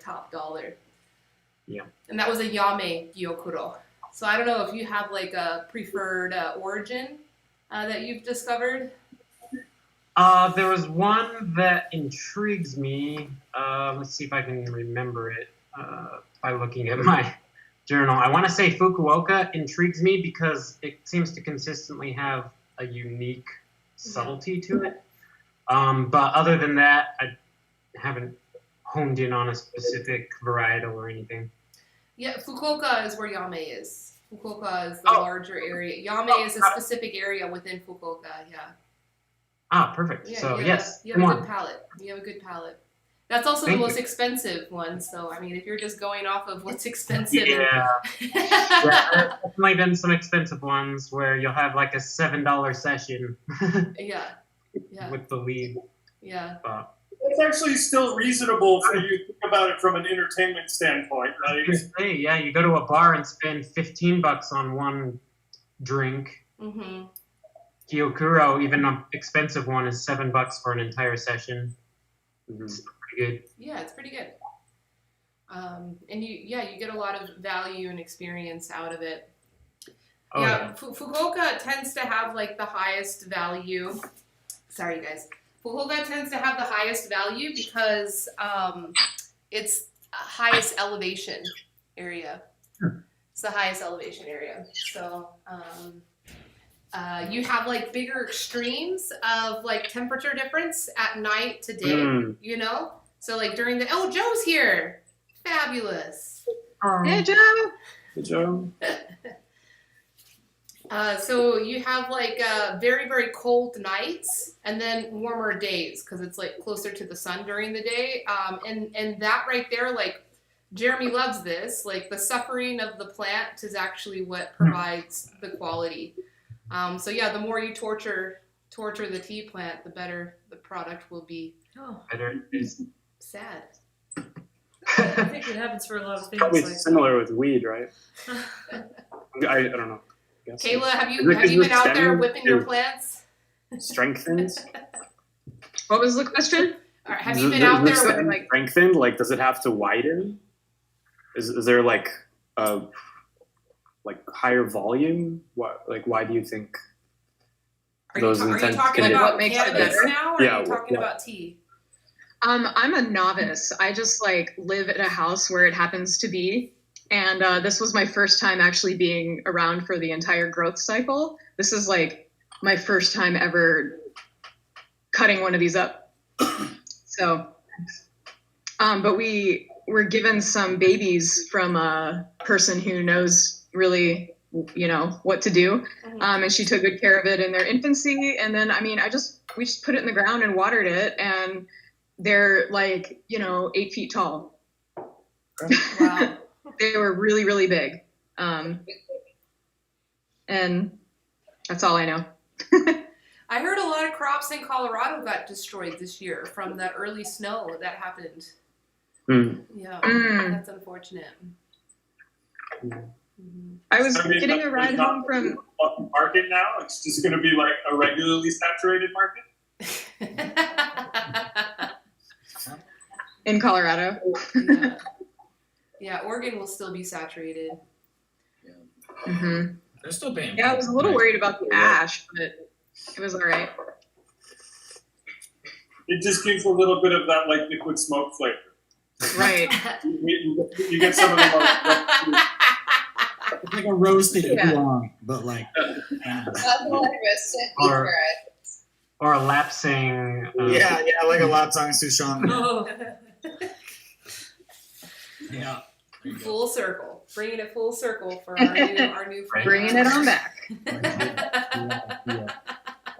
top dollar. Yeah. And that was a Yame Gyokuro. So I don't know if you have a preferred origin that you've discovered? There was one that intrigues me. Let's see if I can remember it by looking at my journal. I want to say Fukuoka intrigues me because it seems to consistently have a unique subtlety to it. But other than that, I haven't honed in on a specific varietal or anything. Yeah, Fukuoka is where Yame is. Fukuoka is the larger area. Yame is a specific area within Fukuoka, yeah. Ah, perfect. Yeah, so, you yes. have a good palate. You have a good palate. That's also Thank the you. most expensive one. So I mean, if you're just going off of what's expensive, Yeah. Yeah, there's definitely been some expensive ones where you'll have like a $7 session yeah, yeah, with the lead. yeah. But It's actually still reasonable for you to think about it from an entertainment standpoint, right? hey, yeah, you go to a bar and spend $15 on one drink. Mm-hmm. Kyokuro, even an expensive one, is $7 for an entire session. It's pretty good. Yeah, it's pretty good. And you get a lot of value and experience out of it. Oh, yeah. Fukuoka tends to have like the highest value. Sorry, you guys. Fukuoka tends to have the highest value because it's highest elevation area. It's the highest elevation area. So you have like bigger extremes of like temperature difference at night to day, you know? So like during the, oh, Joe's here. Fabulous. Hey, Joe. Good job. So you have like very, very cold nights and then warmer days because it's like closer to the sun during the day. And that right there, like Jeremy loves this, like the suffering of the plant is actually what provides the quality. So yeah, the more you torture the tea plant, the better the product will be. Oh, Better it is. Sad. I think it happens for a lot of things. Probably Like similar with weed, right? I don't know. Guess Kayla, have you Is been the out there stem whipping your is plants? strengthens? What was the question? Or have you been out there? the- With, like- strengthened? Like, does it have to widen? Is there like higher volume? Why do you think? are those you intense talking conditions- about What makes it cannabis better? now, or Yeah, are you talking what- about tea? I'm a novice. I just like live at a house where it happens to be. And this was my first time actually being around for the entire growth cycle. This is like my first time ever cutting one of these up. So, but we were given some babies from a person who knows really, what to do. And she took good care of it in their infancy. And then, we just put it in the ground and watered it. And they're like, 8 feet tall. Wow. They were really, really big. And that's all I know. I heard a lot of crops in Colorado got destroyed this year from that early snow that happened. Yeah, that's unfortunate. I was I mean, getting a ride there's not home from a market now. It's just going to be like a regularly saturated market. in Colorado. Yeah, Oregon will still be saturated. hmm They're still paying. Yeah, I was a little worried about the ash, but it was all right. It just gives a little bit of that like liquid smoke flavor. Right. You get some of the It's like a roasted Yeah. oolong, but like. Buffalo roasted Or- beef Or a lapsing. Yeah, like a Lapsang Souchong. oh, Yeah. There you go. Full circle, bringing it full circle for our new friend. Bringing it on back. I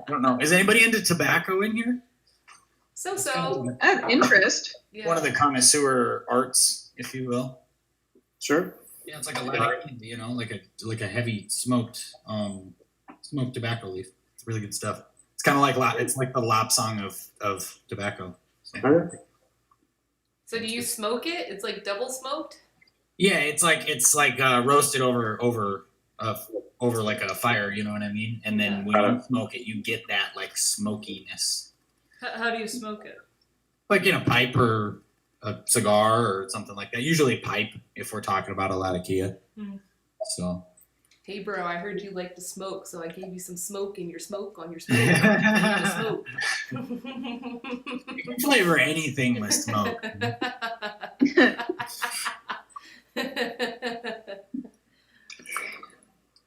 don't know. Is anybody into tobacco in here? So. I have interest. Yeah. One of the connoisseur arts, if you will. Sure. Yeah, it's like a lattice, like a heavy smoked tobacco leaf. It's really good stuff. It's kind of like it's like the Lapsang of tobacco. So. So do you smoke it? It's like double smoked. Yeah, it's like roasted over like a fire. You know what I mean? And then when you smoke it, you get that like smokiness, how do you smoke it? like in a pipe or a cigar or something like that. Usually pipe if we're talking about a latakia. So. Hey bro, I heard you like to smoke, so I gave you some smoke in your smoke on your smoke. You smoke. You can flavor anything with smoke.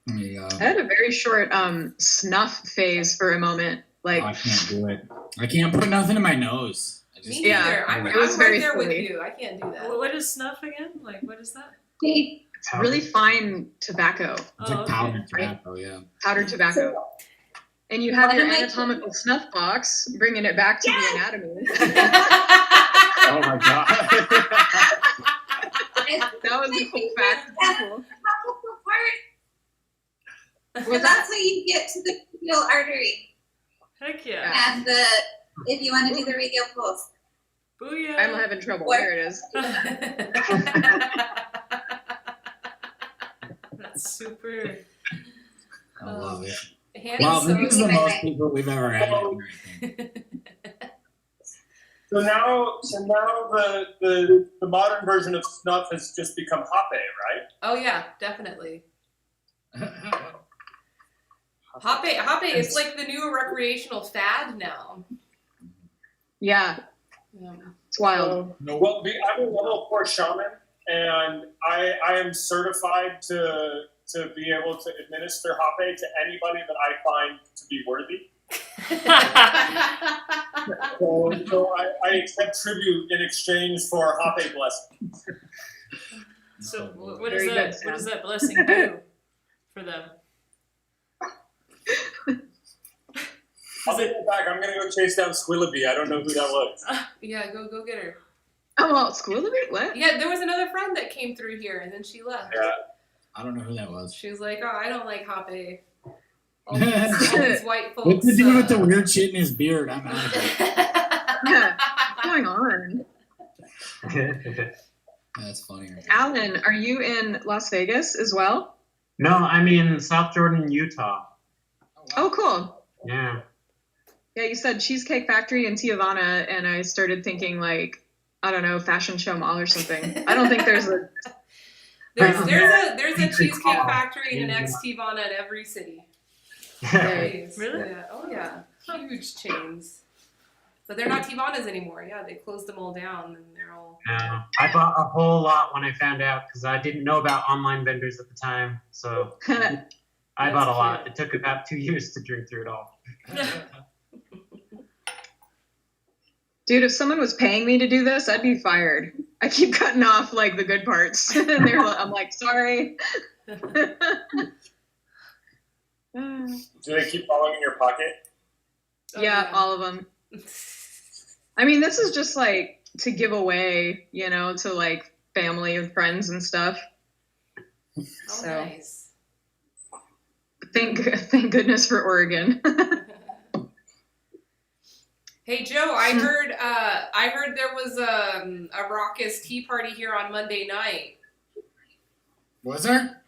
Yeah. I had a very short snuff phase for a moment. Like, I can't do it. I can't put nothing in my nose. I just Me Yeah. neither. I'm It was right very there with silly. you. I can't do that. What is snuff again? Like, what is that? it's really fine tobacco, It's Oh, like okay. powdered tobacco, yeah. powdered tobacco. And you have What your am I- anatomical snuff box, bringing it back to the anatomy. Oh my do you want to do the radio pulse? Booyah! I'm having trouble. What? There it is. That's super. I love it. Hannah's Wow, so this is the excited. most people we've ever had. in here, So now the modern version of snuff has just become Hape, right? Oh yeah, definitely. I think. Hape is like the new recreational fad now. Yeah, Yeah. it's wild. Well, I'm a level 4 shaman, and I am certified to be able to administer Hape to anybody that I find to be worthy. So I accept tribute in exchange for Hape blessings. So what Very does good, that what does Sam. that blessing do for them? I'll take it back. I'm gonna go chase down Squillaby. I don't know who that was. Yeah, go get her. Oh, well, school of it? What? Yeah, there was another friend that came through here and then she left. Yeah. I don't know who that was. She was like, "Oh, I don't like Hape." All these white folks. What's to do with the weird shit in his beard? I'm out of here. Yeah, what's going on? That's funny. Right? Alan, are you in Las Vegas as well? No, I'm in South Jordan, Utah. Oh, cool. Yeah. Yeah, you said Cheesecake Factory in Tijuana, and I started thinking like, I don't know, Fashion Show Mall or something. I don't think there's a. there's a Country cheesecake Club. factory and an Yeah. ex Tivana in every city. Right. Really? Yeah. Oh yeah. Huge chains. But they're not Tivanas anymore. Yeah, they closed them all down and they're all. No, I bought a whole lot when I found out because I didn't know about online vendors at the time. So I bought a lot. cute. It took about 2 years to drink through it all. Dude, if someone was paying me to do this, I'd be fired. I keep cutting off like the good parts, and I'm like, sorry. Do they keep falling in your pocket? Oh, Yeah, all of them. I mean, this is just like to give away, you know, to like family and friends and stuff. Oh, So nice. thank goodness for Oregon. Hey Joe, I heard there was a raucous tea party here on Monday night. Was there?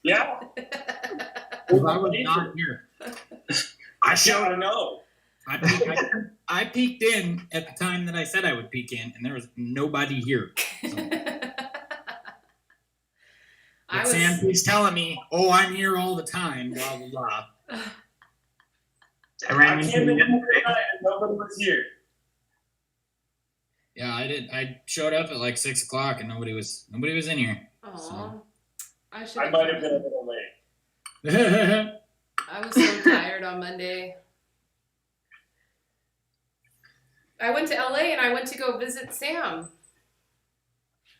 Yeah. Well, I was not here. I Yeah, showed. I know. I peeked in at the time that I said I would peek in, and there was nobody here. So. But Sam keeps telling me, "Oh, I'm here all the time." Blah blah blah. I ran I into came him in yesterday. and nobody was here. Yeah, I did. I showed up at like 6 o'clock, and nobody was in here. Aw, So. I should. I might have been a little late. I was so tired on Monday. I went to LA and I went to go visit Sam.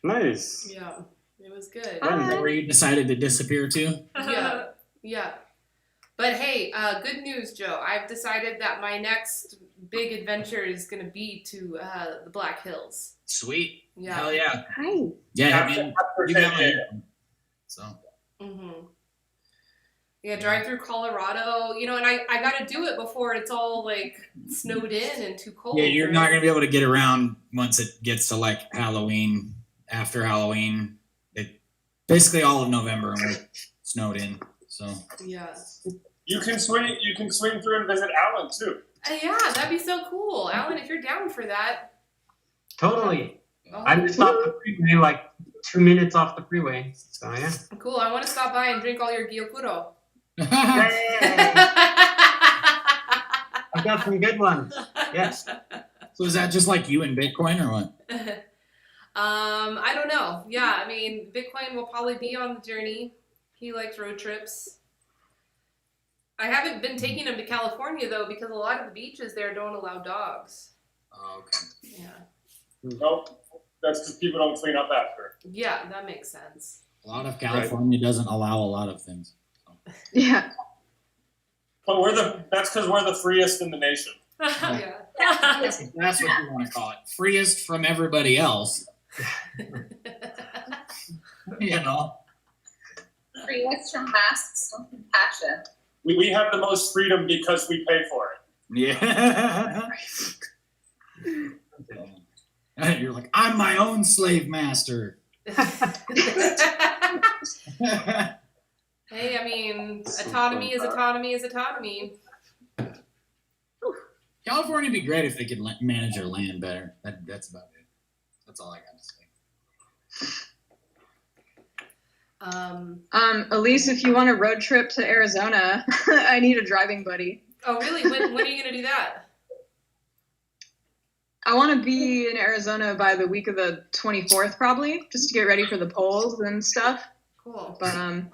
Nice. Yeah, it was good. Is that where you decided to disappear to? Yeah, yeah. But hey, good news, Joe. I've decided that my next big adventure is going to be to the Black Hills. Sweet. Yeah. Hell yeah. Hi. Yeah, I mean, you got my Yeah. info. So. Mm-hmm. Yeah, drive through Colorado, you know, and I got to do it before it's all like snowed in and too cold. Yeah, you're for not it. gonna be able to get around once it gets to like Halloween. After Halloween, it basically all of November and we're snowed in. So Yeah. You can swing through and visit Alan too. Yeah, that'd be so cool. Alan, if you're down for that. Totally. Oh, I'm just off the freeway, like 2 minutes off the freeway. So yeah. cool. I want to stop by and drink all your gyokuro. Yay! I've got some good ones. Yes. So is that just like you and Bitcoin or what? I don't know. Yeah, I mean, Bitcoin will probably be on the journey. He likes road trips. I haven't been taking him to California though because a lot of the beaches there don't allow dogs. Oh, okay. Yeah. Nope. That's because people don't clean up after. Yeah, that makes sense. A lot of California doesn't allow a lot of things. Yeah. But that's because we're the freest in the nation. Yeah. That's what you want to call it. Freest from everybody else. You know. Free us from masks and compassion. We have the most freedom because we pay for it. Yeah. You're like, I'm my own slave master. Hey, I mean, autonomy is autonomy is autonomy. California would be great if they could manage their land better. That's about it. That's all I got to say. Elise, if you want a road trip to Arizona, I need a driving buddy. Oh, really? When are you going to do that? I want to be in Arizona by the week of the 24th, probably, just to get ready for the polls and stuff. Cool. But I'm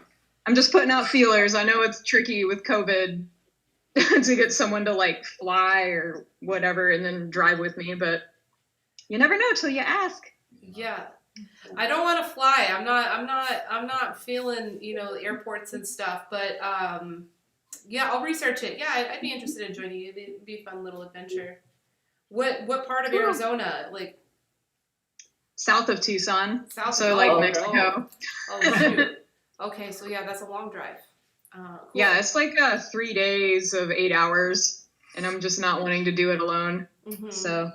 just putting out feelers. I know it's tricky with COVID to get someone to like fly or whatever and then drive with me, but you never know till you ask. Yeah. I don't want to fly. I'm not feeling, airports and stuff, but yeah, I'll research it. Yeah, I'd be interested in joining you. It'd be a fun little adventure. What part of Arizona? Like south of Tucson. South of Mexico. Oh shoot. Okay, so yeah, that's a long drive. Cool. Yeah, it's like 3 days of 8 hours, and I'm just not wanting to do it alone. Mm-hmm. So,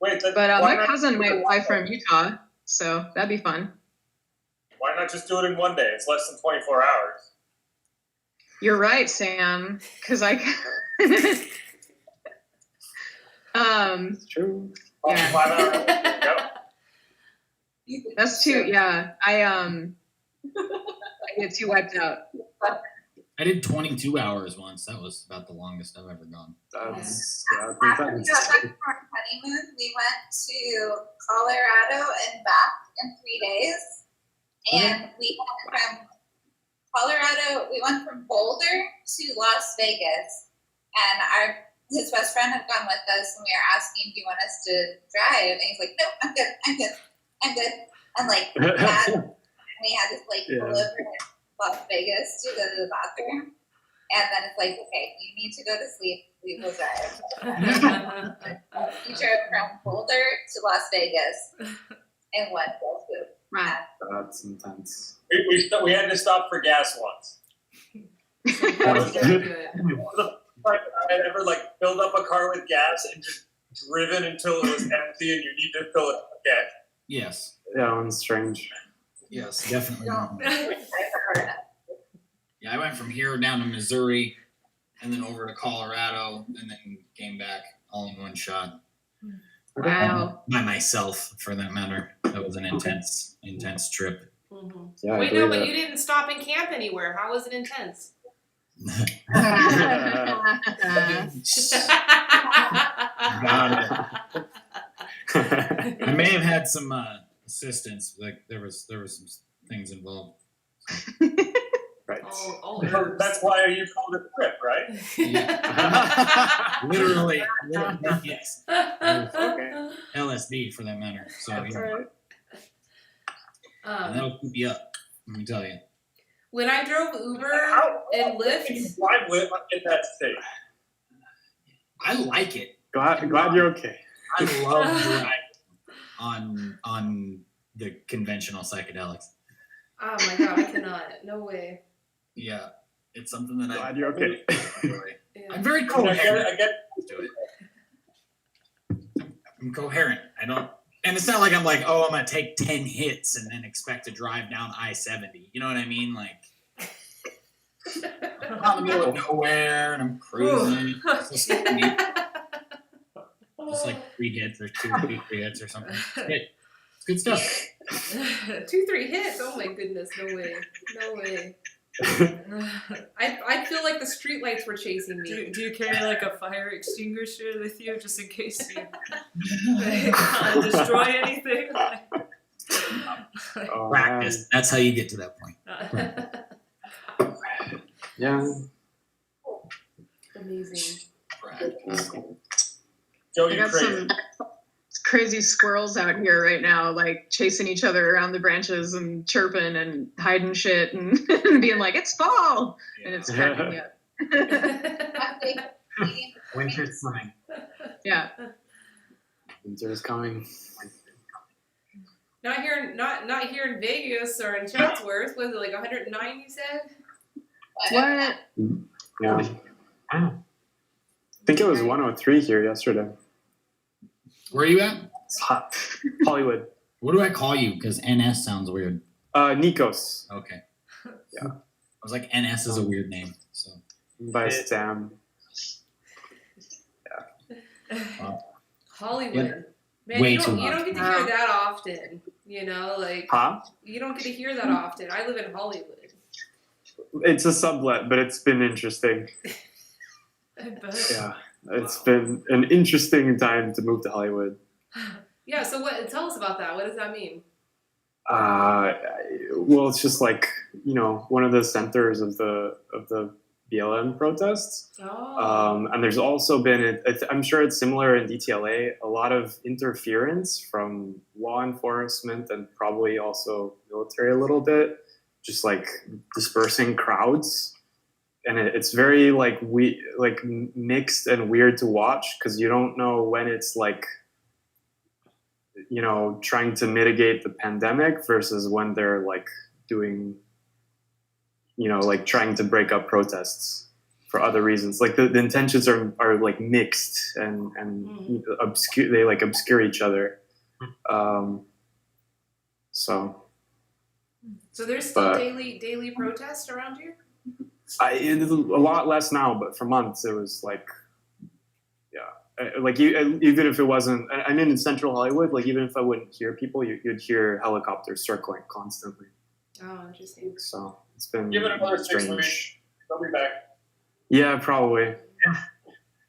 Wait, but my cousin might fly from Utah, so that'd be fun. why not just do it in one day? It's less than 24 hours. You're right, Sam. Because It's true. Yeah. 5 hours. Yep. That's too. Yeah, I get too wiped out. I did 22 hours once. That was about the longest I've ever gone. That's After we got back from our honeymoon, we went to Colorado and back in 3 days. And we went from Colorado, we went from Boulder to Las Vegas. And his best friend had gone with us, and we were asking, do you want us to drive? And he's like, no, I'm good. And like that, we had to like pull over in Las Vegas to go to the bathroom. And then it's like, okay, you need to go to sleep. We will drive. We drove from Boulder to Las Vegas in one fell swoop. Right. That's intense. We had to stop for gas once. That's very good. I had ever like filled up a car with gas and just driven until it was empty and you need to fill it up again. Yes. Yeah, that one's strange. Yes, definitely. Yeah. Yeah, I went from here down to Missouri and then over to Colorado and then came back all in one shot. Wow. By myself, for that matter. That was an intense trip. Mm-hmm. Yeah, Wait, no, but you didn't stop and camp anywhere. How was it intense? I may have had some assistance. Like there was some things involved. Right. All herbs. That's why you called it a trip, right? Yeah. literally, yes. Okay. LSD for that matter. So That's yeah. right. And that'll keep you up. Let me tell you. When I drove Uber How and can you Lyft, drive with in that state? I like it. Glad you're okay. I love driving on the conventional psychedelics. oh my god, I cannot. No way. Yeah, it's something that Glad you're okay. enjoy. Yeah. I'm very I coherent get to it. I'm coherent. I don't, and it's not like I'm like, oh, I'm gonna take 10 hits and then expect to drive down I-70. You know what I mean? Like, I'm in the middle of nowhere and I'm cruising. It's just like 3 hits or 2 hits or something. It's good stuff. 2-3 hits. Oh my goodness, no way. No way. I feel like the streetlights were chasing me. Do you carry like a fire extinguisher with you just in case you destroy anything? Oh, Practice. That's how you get to that point. Yeah. Amazing. Practice. Joe, I you got crazy. some crazy squirrels out here right now, like chasing each other around the branches and chirping and hiding shit and being like, it's fall! And it's cracking me up. Winter's coming. Yeah. Winter is coming. Not here in Vegas or in Chatsworth. Was it like 109? You said. What? Yeah. Wow. think it was 103 here yesterday. Where are you at? It's hot. Hollywood. What do I call you? Because NS sounds weird. Nikos. Okay. Yeah. I was like, NS is a weird name. So By Sam. Hollywood. Man, Way you too don't hot. get to hear that often. You know, like Huh? you don't get to hear that often. I live in Hollywood. It's a sublet, but it's been interesting. I bet. Yeah. It's been an interesting time to move to Hollywood. Yeah. So what? Tell us about that. What does that mean? Well, it's just like, one of the centers of the BLM protests. Oh. And there's also been, I'm sure it's similar in DTLA, a lot of interference from law enforcement and probably also military a little bit, just like dispersing crowds. And it's very mixed and weird to watch because you don't know when it's like, trying to mitigate the pandemic versus when they're like doing, like trying to break up protests for other reasons. Like the intentions are like mixed and obscure. They like obscure each other. So there's still daily protests around here? It's a lot less now, but for months it was like, like even if it wasn't, I'm in central Hollywood, like even if I wouldn't hear people, you'd hear helicopters circling constantly. Oh, interesting. So it's been Give it another 6 strange. weeks. They'll be back. Yeah, probably.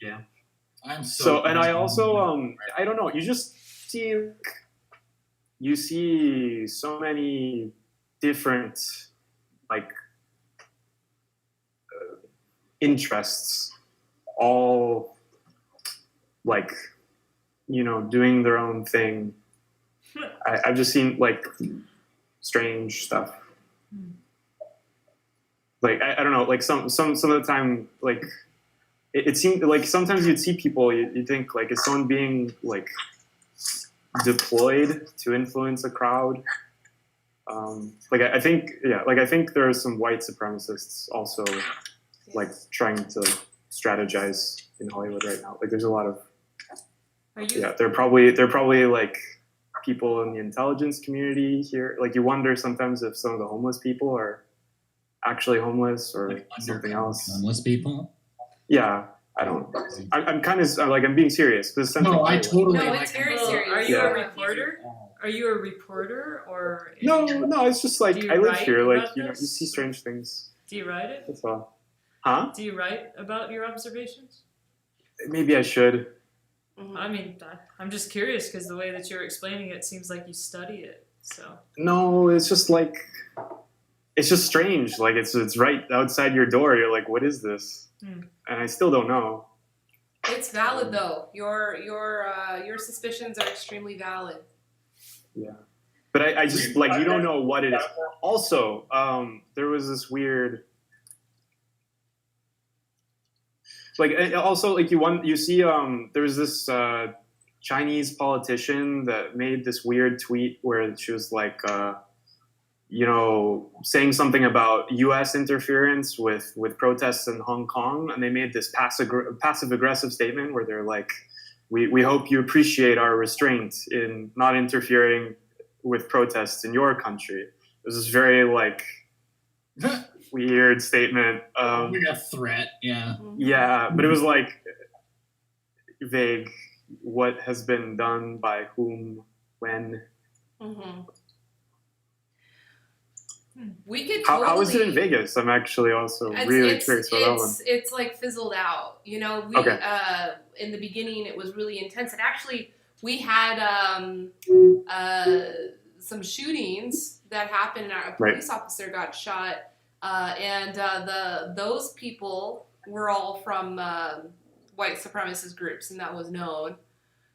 Yeah. I'm So and I also I don't know, you see so many different like interests all like doing their own thing. I've just seen like strange stuff. Like I don't know, like some of the time, like it seemed like sometimes you'd see people, you think like, is someone being like deployed to influence a crowd? I think there are some white supremacists also like trying to strategize in Hollywood right now. Like there's a lot of they're probably like people in the intelligence community here. Like you wonder sometimes if some of the homeless people are actually homeless or like something else. Homeless people? Yeah, I don't. I'm kind of like, I'm being serious because No, I totally. No, like, it's very Well, serious. are you Yeah. a reporter? Are you a reporter or? No, it's just like Do you I live write here. Like about you this? see strange things. Do you write it? That's all. Huh? Do you write about your observations? Maybe I should. I mean, I'm just curious because the way that you're explaining it seems like you study it. So. No, it's just like, it's just strange. Like it's right outside your door. You're like, what is this? And I still don't know. It's valid though. Your suspicions are extremely valid. Yeah, but I just like, you don't know what it is. Also, there was this weird. Like also like you see there was this Chinese politician that made this weird tweet where she was like saying something about U.S. interference with protests in Hong Kong, and they made this passive aggressive statement where they're like, we hope you appreciate our restraint in not interfering with protests in your country. It was this very like weird statement. like a threat, yeah. Yeah, but it was like vague. What has been done by whom, when? We could How is it totally- in Vegas? I'm actually also really curious about that one. It's like fizzled out. We Okay. In the beginning it was really intense, and actually we had some shootings that happened. A police officer got shot, and those people were all from white supremacist groups, and that was known.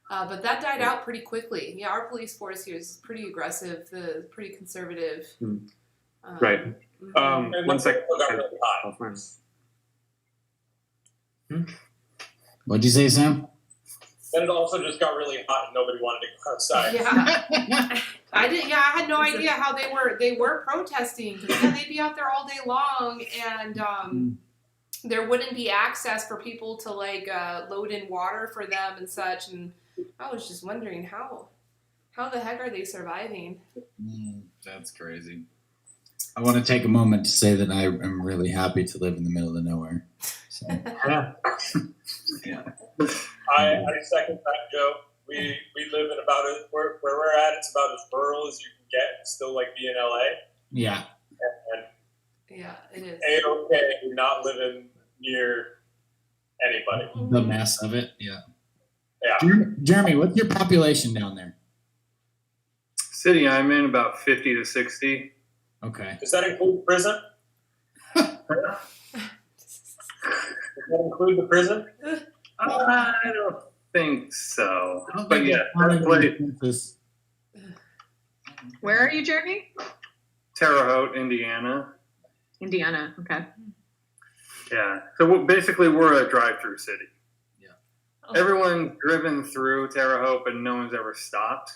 But that died out pretty quickly. Yeah, our police force here is pretty aggressive, pretty conservative. Right. And One the second. people got really hot. What'd you say, Sam? Then it also just got really hot and nobody wanted to go outside. Yeah. I had no idea how they were protesting. 'Cause, yeah, they'd be out there all day long, and there wouldn't be access for people to like load in water for them and such. And I was just wondering how the heck are they surviving? That's crazy. I want to take a moment to say that I am really happy to live in the middle of nowhere. So, Yeah. yeah. I second that, Joe. We live in about where we're at. It's about as rural as you can get and still like be in LA. Yeah. And Yeah, it is. A-okay, not living near anybody. The mess of it. Yeah. Yeah. Jeremy, what's your population down there? City I'm in about 50 to 60. Okay. Does that include prison? Does that include the prison? I don't think so. I don't But think yeah, it's part that of place, the census. Where are you, Jeremy? Terre Haute, Indiana. Indiana. Okay. Yeah. So basically, we're a drive-through city. Oh. Everyone's driven through Terre Haute, but no one's ever stopped.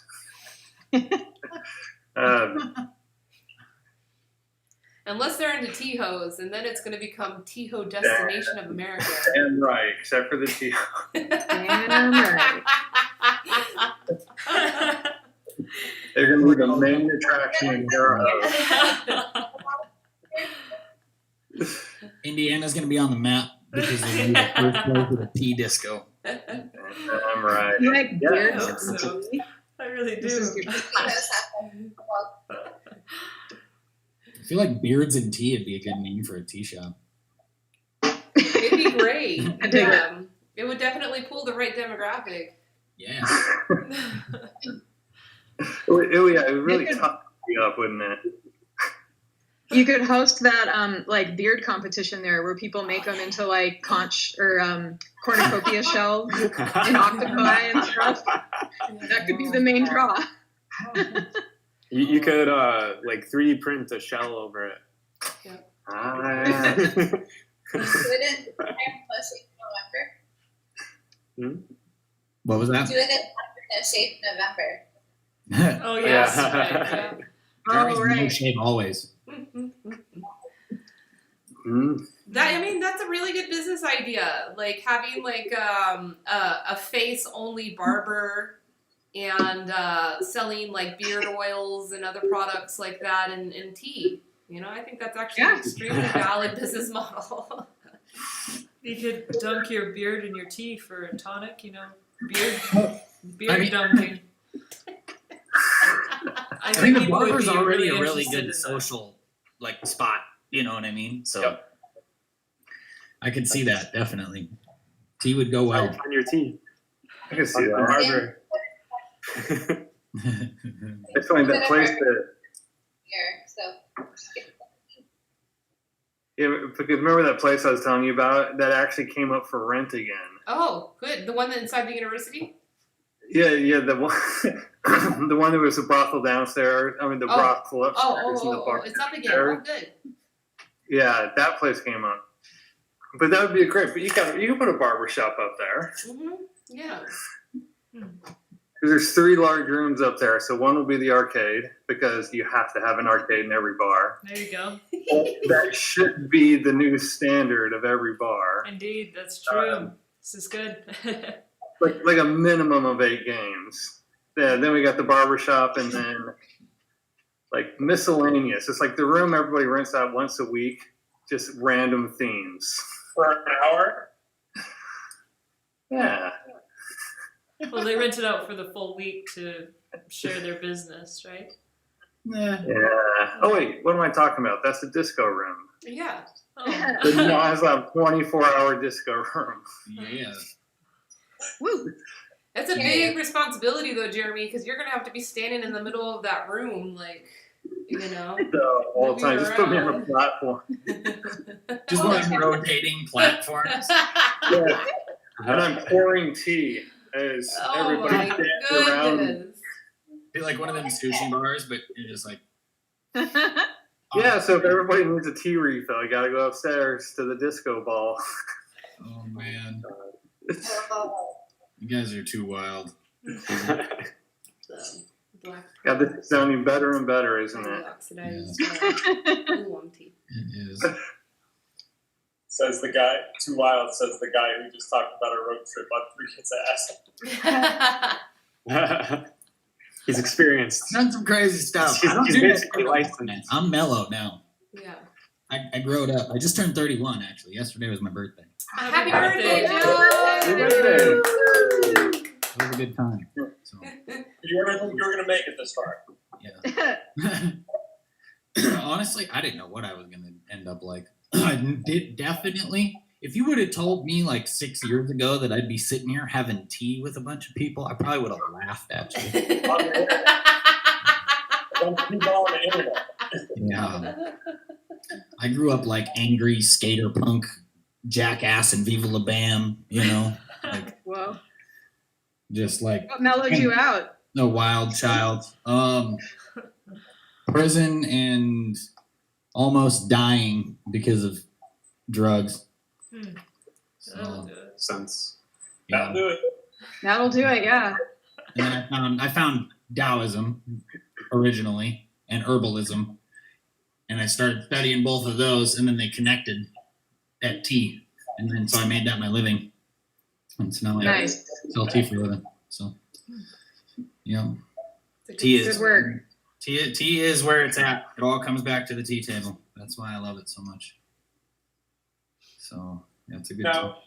Unless they're into Tihos, and then it's going to become Tiho Destination of America. And right, except for the tea. Damn right. They're going to be the main attraction in Terre Haute. Indiana's going to be on the map because they need the first place with a tea disco. I'm right. You like Yeah. beards? I hope so. I really This is do. your I feel like Beards and Tea would be a good name for a tea shop. It'd be great. I dig it. It would definitely pull the right demographic. Yeah. It would really tough you up, wouldn't it? You could host that like beard competition there, where people make them into like conch or cornucopia shells and octopi and stuff. That could be the main draw. You could like 3D print a shell over it. Ah, Do it in no shape November. What was that? Do it in no shape November. Oh yes. Yeah. Right, Jeremy's Oh, in no right. shape always. That's a really good business idea. Like having like a face only barber and selling like beard oils and other products like that and tea. You know, I think that's actually an extremely valid business model. You could dunk your beard in your tea for a tonic, you know, beard I mean- dunking. I think the people would barber's be already a really really interested in good that. social like spot. You know what I mean? So Yep. I could see that, definitely. Tea would go well. On your tea. I can see On the that. barber. It's like that place that, Here, so yeah, because remember that place I was telling you about that actually came up for rent again? Oh, good. The one that inside the university? Yeah, the one, the one that was a brothel downstairs. I mean, the brothel upstairs and the bar. It's up again. upstairs. Oh, good. Yeah, that place came up. But that would be great. But you can put a barber shop up there. Yeah. Because there's 3 large rooms up there. So one will be the arcade, because you have to have an arcade in every bar. There you go. That should be the new standard of every bar. Indeed, that's true. This is good. Like a minimum of 8 games. Yeah, then we got the barber shop, and then like miscellaneous. It's like the room everybody rents out once a week, just random themes. For an hour? Yeah. Well, they rent it out for the full week to share their business, right? Yeah. Yeah. Oh wait, what am I talking about? That's the disco room. Yeah. Oh. The Muslim 24-hour disco room. Yeah. Woo. That's a big responsibility, though, Jeremy, because you're going to have to be standing in the middle of that room, like, you know. So all the time, Moving just put me on a around. platform. Just one of rotating platforms. Yeah. And I'm pouring tea as Oh, everybody my stands around. goodness. Be like one of them sushi bars, but you're just like, Yeah, so if everybody needs a tea refill, you gotta go upstairs to the disco ball. oh man, oh, you guys are too wild. The black Yeah, this is sounding better and better, isn't it? oxidized oolong tea. It is. Says the guy. Too wild. Says the guy who just talked about a road trip on 3 Kids Ass. He's experienced. Done some crazy stuff. He's, I don't he's do that basically for licensed. man. I'm mellow now. Yeah. I growed up. I just turned 31 actually. Yesterday was my birthday. Happy birthday, birthday, Happy Joe! birthday. It was a good time. So, You ever think you were gonna make it this far? yeah. Honestly, I didn't know what I was gonna end up like. I did definitely. If you would have told me like 6 years ago that I'd be sitting here having tea with a bunch of people, I probably would have laughed at you. Don't keep on the internet. Yeah. I grew up like angry skater punk, jackass, and Viva La Bam. You know, like Whoa. just like What mellowed you out? a wild child. Prison and almost dying because of drugs. So, Sense. That'll do it. That'll do it, yeah. and then I found Taoism originally and herbalism, and I started studying both of those, and then they connected at tea, and then so I made that my living, and so now I Nice. sell tea for a living. So yeah, tea is Good work. tea is where it's at. It all comes back to the tea table. That's why I love it so much. So yeah, it's a good time. Now,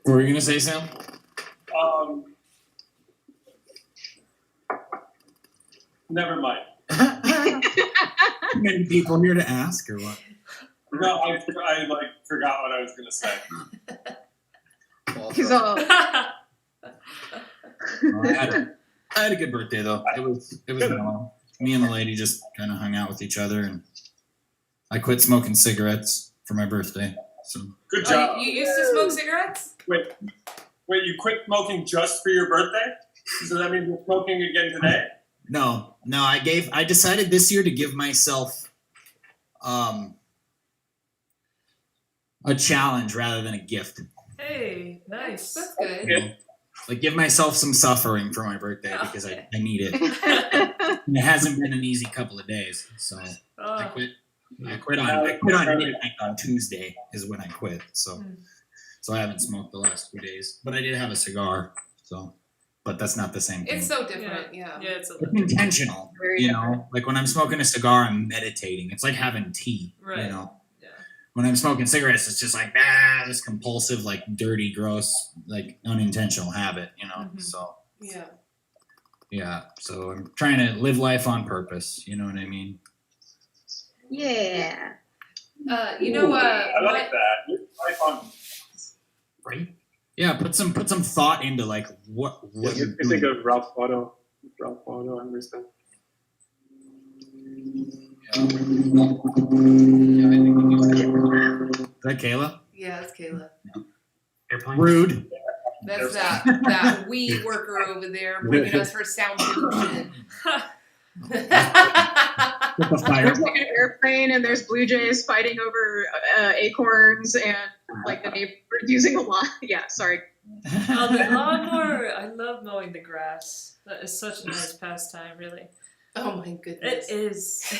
What were you gonna say, Sam? never mind. Many people here to ask, or what? No, I forgot what I was gonna say. He's all I had a good birthday though. It was normal. Me and the lady just kind of hung out with each other, and I quit smoking cigarettes for my birthday. So Good job. You used to smoke cigarettes? Wait, you quit smoking just for your birthday? Does that mean you're smoking again today? no, I decided this year to give myself a challenge rather than a gift. Hey, nice. That's good. You know? Like give myself some suffering for my birthday because I need it. And it hasn't been an easy couple of days, so I quit. I quit on midnight on Tuesday is when I quit. So I haven't smoked the last 2 days, but I did have a cigar. So, but that's not the same thing. It's so different, yeah. Yeah, it's a It's intentional, Very you know. Like when I'm smoking a cigar, I'm meditating. It's like having tea, Right. you know. Yeah. When I'm smoking cigarettes, it's just like this compulsive, like dirty, gross, like unintentional habit, you know. Mhm. So Yeah. so I'm trying to live life on purpose. You know what I mean? yeah. You know, I like that. Life on. Right. Yeah, put some thought into like what You you're think doing. of Ralph Waldo Emerson. Is that Kayla? yeah, it's Kayla. Airplane. Rude. That's that weed worker over there bringing us her sound pollution. With the fire. There's like an airplane and there's blue jays fighting over acorns and like the neighbor using a lawn. Yeah, sorry. Oh, the lawnmower. I love mowing the grass. That is such a nice pastime, really. Oh my goodness. It is.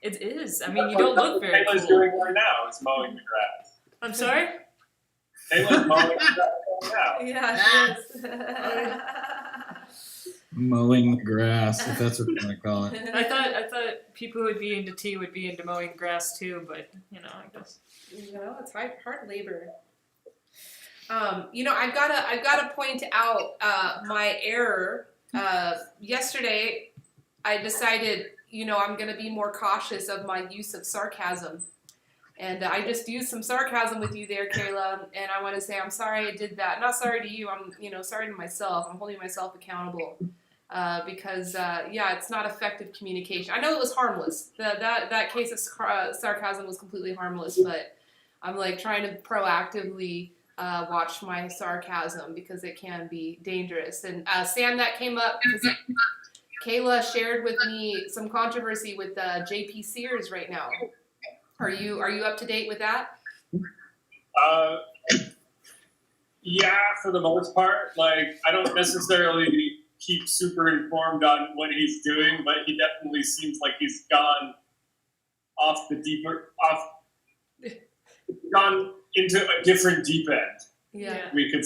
It is. I mean, you don't look very Taylor's cool. doing right now is mowing the grass. I'm sorry? Taylor's mowing the grass right now. Yeah, she is. Mowing the grass, if that's what you want to call it. I thought people who would be into tea would be into mowing grass too, but you know, I guess. You know, it's hard labor. You know, I've gotta point out my error. Yesterday, I decided, you know, I'm gonna be more cautious of my use of sarcasm, and I just used some sarcasm with you there, Kayla. And I want to say I'm sorry I did that. Not sorry to you. I'm, you know, sorry to myself. I'm holding myself accountable because yeah, it's not effective communication. I know it was harmless. That case of sarcasm was completely harmless, but I'm like trying to proactively watch my sarcasm because it can be dangerous. And Sam, that came up because Kayla shared with me some controversy with JP Sears right now. Are you up to date with that? Yeah, for the most part. Like, I don't necessarily keep super informed on what he's doing, but he definitely seems like he's gone gone into a different deep end. Yeah. We could.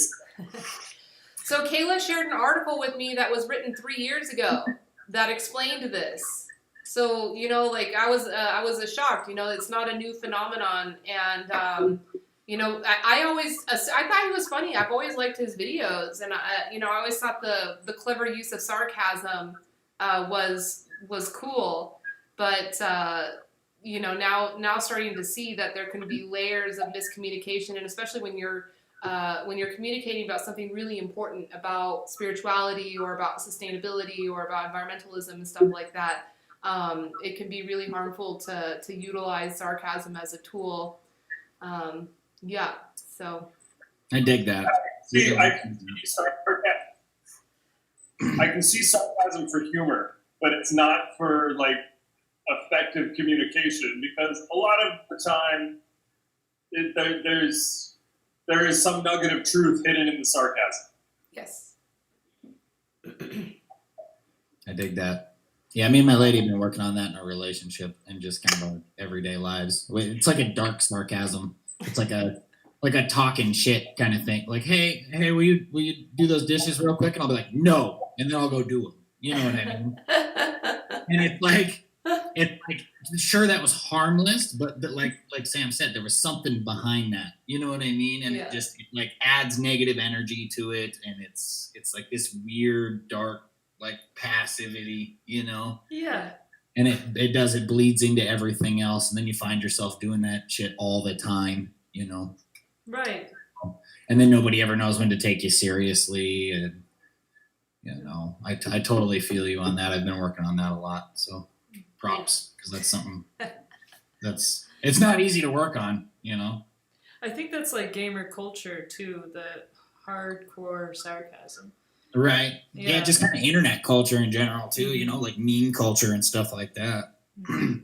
So Kayla shared an article with me that was written 3 years ago that explained this. So, you know, like I was shocked, you know, it's not a new phenomenon. And, you know, I thought he was funny. I've always liked his videos. And, you know, I always thought the clever use of sarcasm was cool. But, you know, now starting to see that there can be layers of miscommunication, and especially when you're communicating about something really important about spirituality or about sustainability or about environmentalism and stuff like that, it can be really harmful to utilize sarcasm as a tool. Yeah, so. I dig that. I can see sarcasm for humor, but it's not for like effective communication, because a lot of the time there is some nugget of truth hidden in the sarcasm. Yes. I dig that. Yeah, me and my lady have been working on that in our relationship and just kind of our everyday lives. It's like a dark sarcasm. It's like a talking shit kind of thing. Like, hey, will you do those dishes real quick? And I'll be like, no, and then I'll go do them. You know what I mean? And it's like sure, that was harmless, but like Sam said, there was something behind that. You know what I mean? And Yeah. it like adds negative energy to it, and it's like this weird dark like passivity, you know? Yeah. And it bleeds into everything else, and then you find yourself doing that shit all the time, you know? Right. And then nobody ever knows when to take you seriously, and you know, I totally feel you on that. I've been working on that a lot, so props, because that's something it's not easy to work on, you know? I think that's like gamer culture too, the hardcore sarcasm. Right. Yeah, just kind of internet culture in general too, you know, like meme culture and stuff like that. You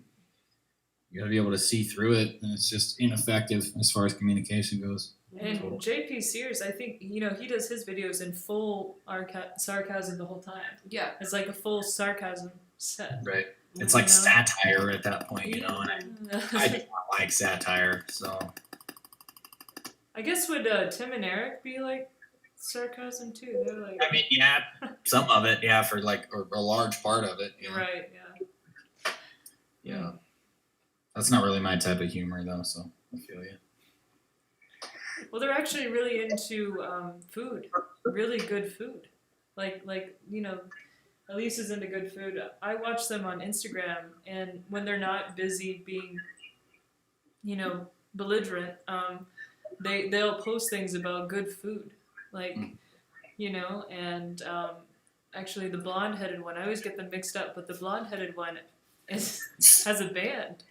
gotta be able to see through it, and it's just ineffective as far as communication goes. And JP Sears, I think, you know, he does his videos in full sarcasm the whole time. Yeah. It's like a full sarcasm set. Right. It's like satire at that point, you know, and I do not like satire, so. I guess would Tim and Eric be like sarcasm too? They're like. I mean, yeah, some of it, yeah, for like or a large part of it. Yeah. Right. Yeah. Yeah. That's not really my type of humor, though, so I feel you. Well, they're actually really into food, really good food. Like you know, Elise is into good food. I watch them on Instagram, and when they're not busy being, you know, belligerent, they'll post things about good food, like, you know, and actually the blonde-headed one, I always get them mixed up, but the blonde-headed one has a band.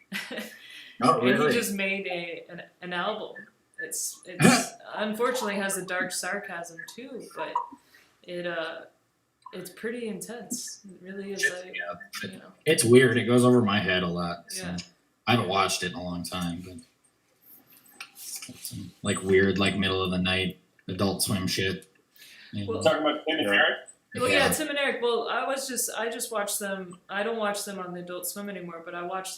Oh, really? And he just made an album. It's unfortunately has a dark sarcasm too, but it's pretty intense. It really is like, you know. It's weird. It goes over my head a lot. So. Yeah. I haven't watched it in a long time, but it's like weird, like middle of the night Adult Swim shit. We're talking about Tim and Eric. Well, yeah, Tim and Eric. Well, I just watch them. I don't watch them on the Adult Swim anymore, but I watch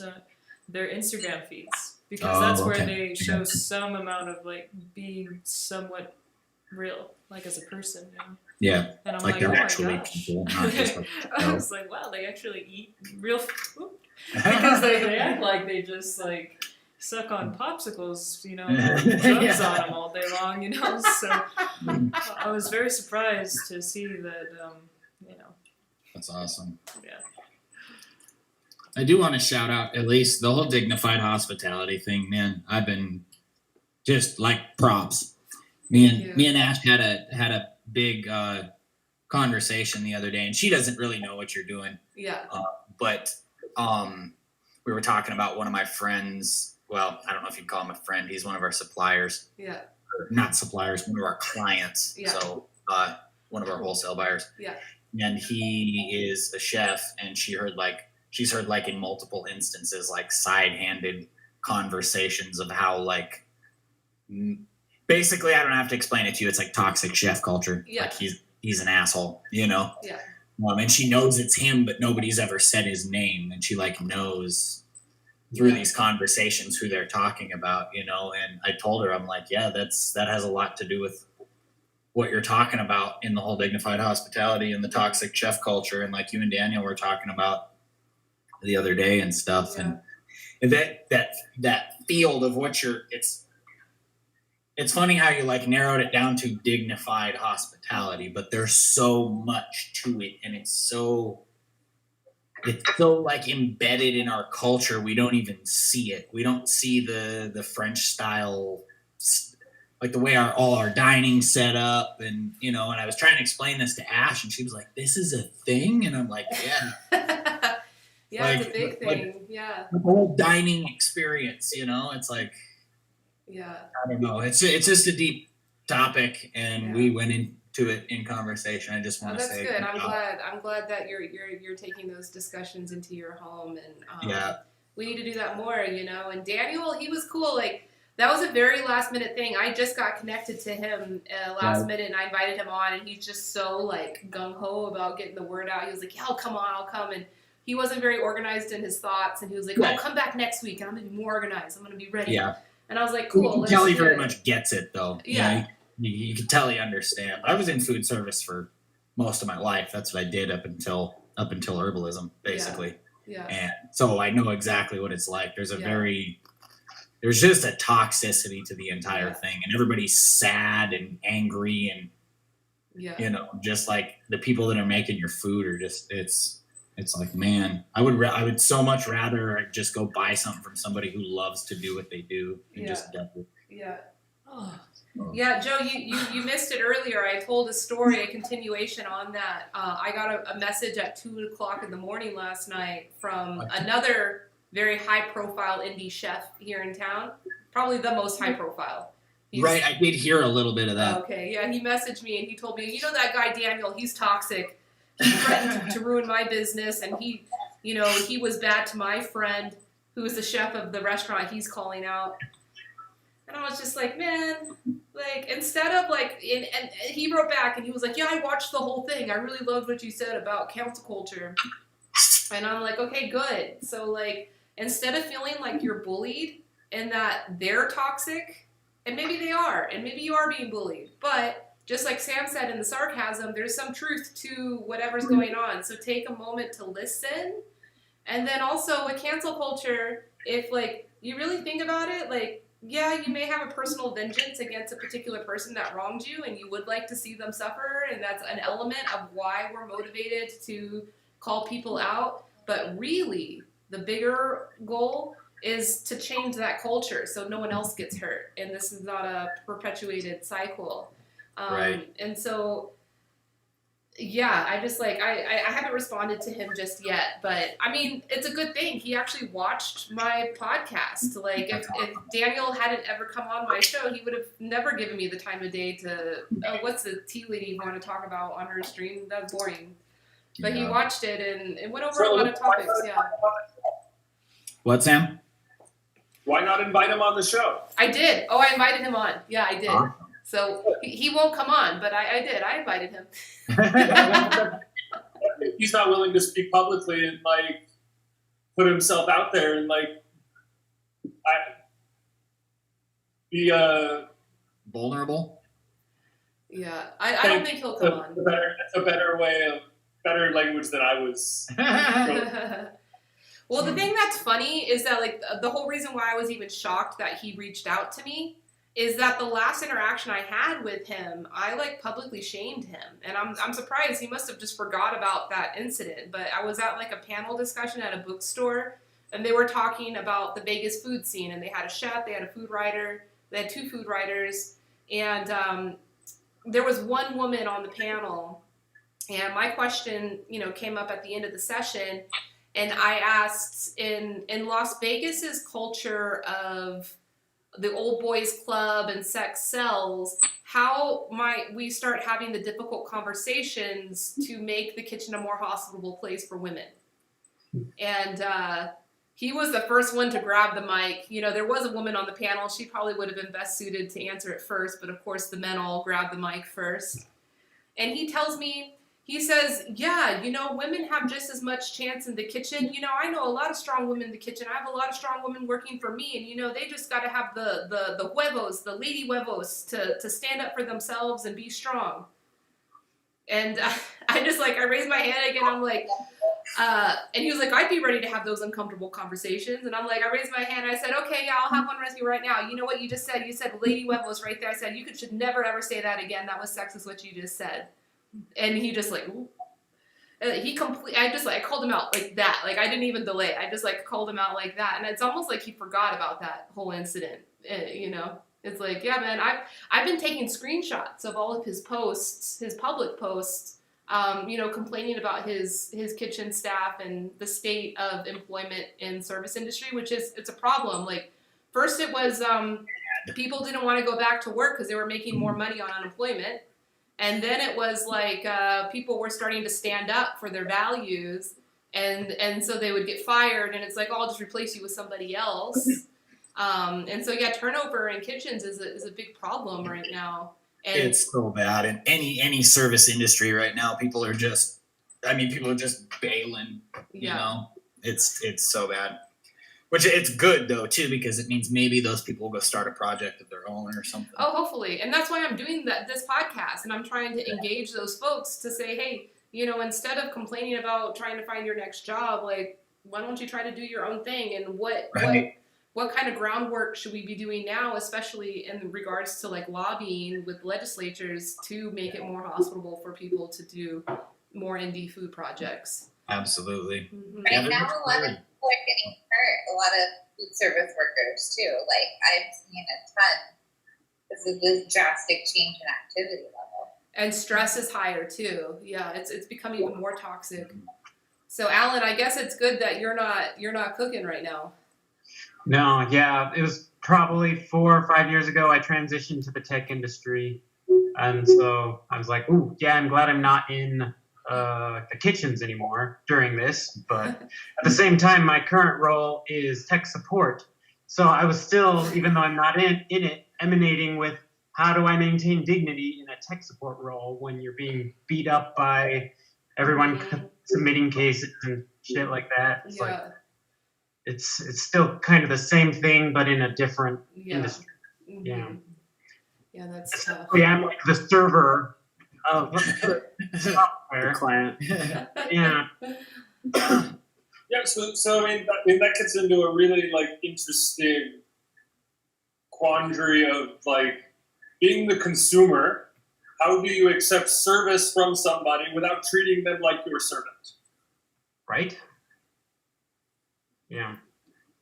their Instagram feeds, because that's where they show some amount of like being somewhat real, like as a person, you know? Yeah, and I'm like they're oh actually my gosh. people, not just like, I was like, wow, they actually eat real food, because they act like they just like suck on popsicles, you know, drugs on them all day long, you know. So I was very surprised to see that, you know. That's awesome. Yeah. I do want to shout out at least the whole dignified hospitality thing, man. I've been just like props. Me and Ash had a big conversation the other day, and she doesn't really know what you're doing. Yeah. But we were talking about one of my friends. Well, I don't know if you'd call him a friend. He's one of our suppliers. Yeah. Or not suppliers, one of our clients. Yeah. So one of our wholesale buyers. Yeah. And he is a chef, and she's heard like in multiple instances, like side-handed conversations of how like basically, I don't have to explain it to you. It's like toxic chef culture. Yeah. Like he's an asshole, you know? Yeah. And she knows it's him, but nobody's ever said his name. And she like knows through these conversations who they're talking about, you know. And I told her, I'm like, yeah, that has a lot to do with what you're talking about in the whole dignified hospitality and the toxic chef culture, and like you and Daniel were talking about the other day and stuff. Yeah. And that field of what it's funny how you like narrowed it down to dignified hospitality, but there's so much to it, and it's so like embedded in our culture. We don't even see it. We don't see the French style, like the way all our dining set up, and you know. And I was trying to explain this to Ash, and she was like, "This is a thing," and I'm like, "Yeah." Yeah, Like, it's a big thing. Yeah. The whole dining experience, you know, it's like, Yeah. I don't know. It's just a deep topic, and Yeah. we went into it in conversation. I just want to That's say, good. I'm glad that you're taking those discussions into your home, and Yeah. we need to do that more, you know. And Daniel, he was cool. Like, that was a very last minute thing. I just got connected to him last minute, and I invited him on, and he's just so like gung ho about getting the word out. He was like, "Yeah, I'll come on, I'll come." And he wasn't very organized in his thoughts, and he was like, "Oh, come back next week, and I'm gonna be more organized. I'm gonna be ready." Yeah. And I was like, "Cool." Let's Kelly do very it. much gets it, though. Yeah. You know, you can tell he understands. I was in food service for most of my life. That's what I did up until herbalism, basically. Yeah. And so I know exactly what it's like. There's Yeah. just a toxicity to the entire Yeah. thing, and everybody's sad and angry, and Yeah. you know, just like the people that are making your food are just it's like, man, I would so much rather just go buy something from somebody who loves to do what they do and Yeah. just do it. Yeah. Yeah, Joe, you missed it earlier. I told a story, a continuation on that. I got a message at 2:00 in the morning last night from another very high-profile indie chef here in town. Probably the most high-profile. Right, I did hear a little bit of that. Okay, yeah, he messaged me and he told me, you know that guy Daniel, he's toxic. He threatened to ruin my business, and he was bad to my friend who is the chef of the restaurant he's calling out. And I was just like, man, like, instead of like, and he wrote back and he was like, yeah, I watched the whole thing. I really loved what you said about cancel culture. And I'm like, okay, good. So like, instead of feeling like you're bullied and that they're toxic, and maybe they are, and maybe you are being bullied, but just like Sam said in the sarcasm, there's some truth to whatever's going on. So take a moment to listen. And then also with cancel culture, if like you really think about it, like, yeah, you may have a personal vengeance against a particular person that wronged you, and you would like to see them suffer, and that's an element of why we're motivated to call people out. But really, the bigger goal is to change that culture so no one else gets hurt, and this is not a perpetuated cycle. Right. And so, yeah, I just like, I haven't responded to him just yet, but I mean, it's a good thing. He actually watched my podcast. Like, if Daniel hadn't ever come on my show, he would have never given me the time of day to, what's the tea lady want to talk about on her stream? That's boring. But he watched it and it went over a lot of topics, yeah. What, Sam? Why not invite him on the show? I did. Oh, I invited him on. Yeah, I did. So he won't come on, but I did. I invited him. He's not willing to speak publicly and like put himself out there and like be vulnerable. Yeah, I don't think he'll come on. That's a better language than I was. Well, the thing that's funny is that like the whole reason why I was even shocked that he reached out to me is that the last interaction I had with him, I like publicly shamed him, and I'm surprised he must have just forgot about that incident. But I was at like a panel discussion at a bookstore, and they were talking about the Vegas food scene, and they had a chef, they had a food writer, they had 2 food writers, and there was one woman on the panel, and my question, came up at the end of the session, and I asked, in Las Vegas's culture of the old boys club and sex sells, how might we start having the difficult conversations to make the kitchen a more hospitable place for women? And he was the first one to grab the mic. There was a woman on the panel. She probably would have been best suited to answer it first, but of course the men all grabbed the mic first. And he tells me, he says, yeah, women have just as much chance in the kitchen. I know a lot of strong women in the kitchen. I have a lot of strong women working for me, and they just got to have the huevos, the lady huevos, to stand up for themselves and be strong. And I raised my hand again. I'm like, and he was like, I'd be ready to have those uncomfortable conversations. And I'm like, I raised my hand. I said, okay, yeah, I'll have one with you right now. You know what you just said? You said lady huevos right there. I said, you should never ever say that again. That was sexist what you just said. And he just like, ooh. I called him out like that. Like I didn't even delay. I just called him out like that. And it's almost like he forgot about that whole incident. It's like, yeah, man, I've been taking screenshots of all of his posts, his public posts, complaining about his kitchen staff and the state of employment in service industry, it's a problem. Like first it was people didn't want to go back to work because they were making more money on unemployment. And then it was like people were starting to stand up for their values, and so they would get fired, and it's like, oh, I'll just replace you with somebody else. And so yeah, turnover in kitchens is a big problem right now. And it's so bad in any service industry right now. People are just bailing. It's so bad. Which it's good though too, because it means maybe those people will go start a project of their own or something. Oh, hopefully, and that's why I'm doing this podcast, and I'm trying to engage those folks to say, hey, instead of complaining about trying to find your next job, like why don't you try to do your own thing? And what kind of groundwork should we be doing now, especially in regards to lobbying with legislatures to make it more hospitable for people to do more indie food projects? Absolutely. Mm-hmm. Right now, a lot of people are getting hurt. A lot of food service workers too. I've seen a ton because of this drastic change in activity level. And stress is higher too. Yeah, it's becoming even more toxic. So, Alan, I guess it's good that you're not cooking right now. No, yeah, it was probably 4 or 5 years ago I transitioned to the tech industry, and so I was like, ooh, yeah, I'm glad I'm not in the kitchens anymore during this. But at the same time, my current role is tech support, so I was still, even though I'm not in it, emanating with how do I maintain dignity in a tech support role when you're being beat up by everyone submitting cases and shit like that. It's it's still kind of the same thing, but in a different industry. Mm-hmm. Yeah. Yeah, that's tough. Yeah, I'm like the server of the software. The client. Yeah. Yeah, so I mean that gets into a really interesting quandary of being the consumer. How do you accept service from somebody without treating them like your servant? Right. Yeah.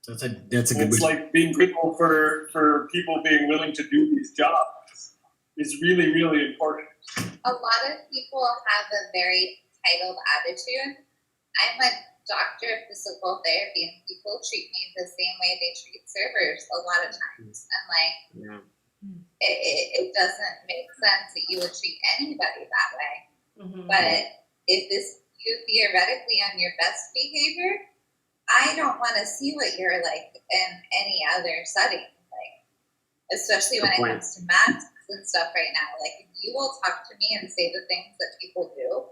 That's a good. It's like being grateful for people being willing to do these jobs is really, really important. A lot of people have a very entitled attitude. I'm a doctor of physical therapy, and people treat me the same way they treat servers a lot of times. And it doesn't make sense that you would treat anybody that way. Mm-hmm. But if you theoretically on your best behavior, I don't want to see what you're like in any other setting, especially when it comes to masks and stuff right now. If you will talk to me and say the things that people do,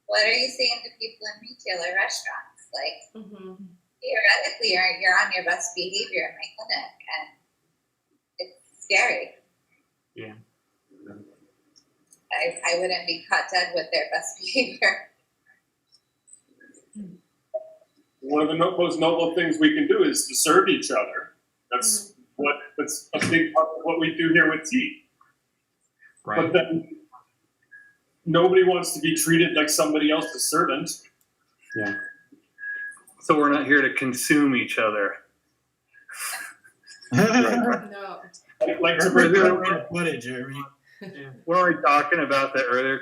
what are you saying to people in retail or restaurants? Theoretically, you're on your best behavior in my clinic, and it's scary. Yeah. I wouldn't be caught dead with their best behavior. One of the most noble things we can do is to serve each other. That's a big part of what we do here with tea. Right. But then nobody wants to be treated like somebody else's servant. Yeah. So we're not here to consume each other. No. Like to What it, Jeremy? What are we talking about that earlier?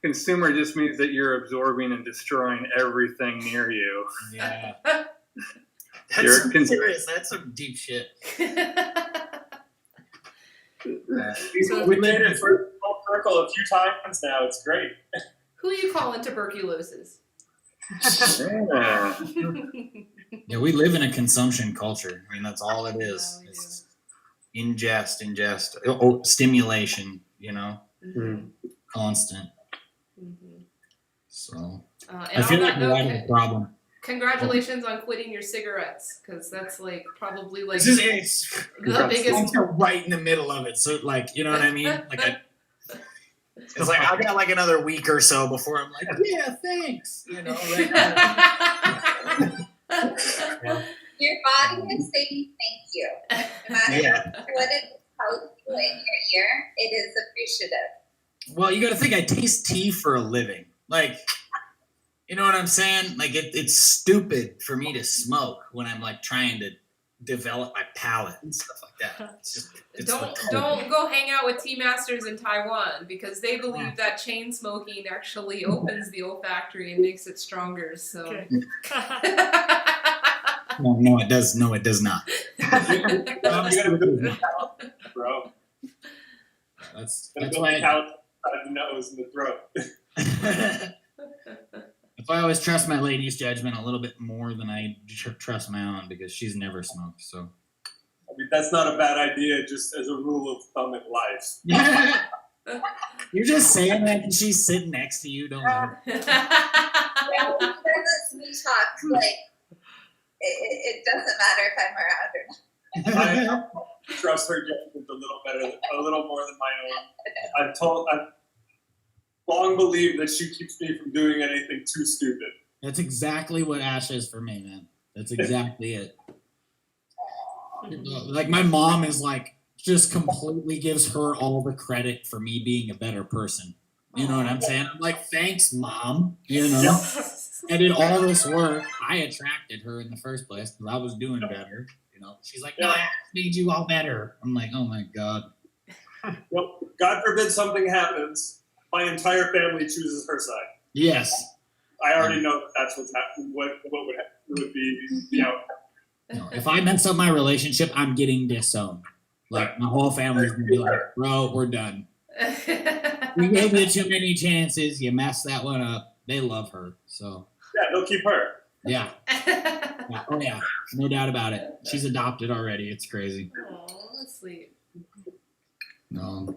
Consumer just means that you're absorbing and destroying everything near you. Yeah. That's some deep shit. We made it full circle a few times now. It's great. Who are you calling tuberculosis? Yeah, we live in a consumption culture. I mean, that's all it is. It's ingest, stimulation, Mm-hmm. constant. So And I feel on like that we note, have a problem. congratulations on quitting your cigarettes, because that's like probably like This is it's the biggest. I'm right in the middle of it. So like, you know what I mean? It's like I got like another week or so before I'm like, yeah, thanks. You know, right now. Your body is saying thank you. No matter what it tells you in your ear, it is appreciative. Well, you got to think I taste tea for a living. Like, you know what I'm saying? Like it's stupid for me to smoke when I'm like trying to develop my palate and stuff like that. It's don't go hang out with tea masters in Taiwan, because they believe that chain smoking actually opens the olfactory and makes it stronger. So Okay. no, it does. No, it does not. You gotta build the palate, bro. That's Build why the palate out of the nose and the throat. If I always trust my lady's judgment a little bit more than I trust my own, because she's never smoked. So I mean, that's not a bad idea, just as a rule of thumb in life. you're just saying that because she's sitting next to you. Don't know. Yeah, when she doesn't sweet talk, like, it doesn't matter if I'm around or not. I trust her judgment a little more than my own. I've long believed that she keeps me from doing anything too stupid. That's exactly what Ash is for me, man. That's exactly it. Like my mom is like just completely gives her all the credit for me being a better person. You know what I'm saying? I'm like, thanks, Mom. You know, I did all this work. I attracted her in the first place because I was doing better. You know, she's like, no, I made you all better. I'm like, oh my God. Well, God forbid something happens, my entire family chooses her side. Yes. I already know that's what's happening. What would be the outcome. No, if I mess up my relationship, I'm getting disowned. Like my whole family's gonna be like, bro, we're done. We gave you too many chances. You messed that one up. They love her, so yeah, they'll keep her. Yeah. Oh yeah, no doubt about it. She's adopted already. It's crazy. Oh, that's sweet. No,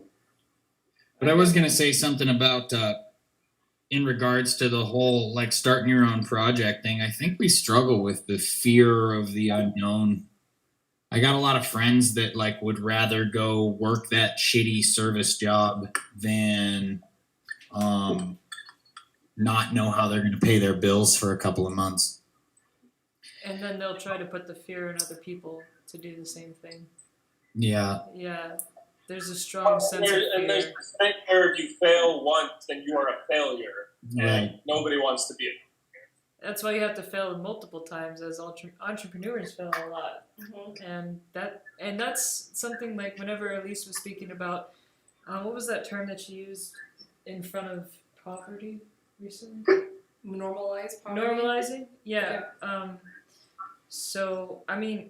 but I was gonna say something about in regards to the whole like starting your own project thing. I think we struggle with the fear of the unknown. I got a lot of friends that like would rather go work that shitty service job than not know how they're going to pay their bills for a couple of months. And then they'll try to put the fear in other people to do the same thing. Yeah. Yeah. There's a strong sense of fear. And there's the thing where if you fail once, then you are a failure. Right. And nobody wants to be a failure. That's why you have to fail multiple times, as entrepreneurs fail a lot. And that's something like whenever Elise was speaking about, what was that term that she used in front of poverty recently? Normalize poverty? Normalizing? Yeah. So, I mean,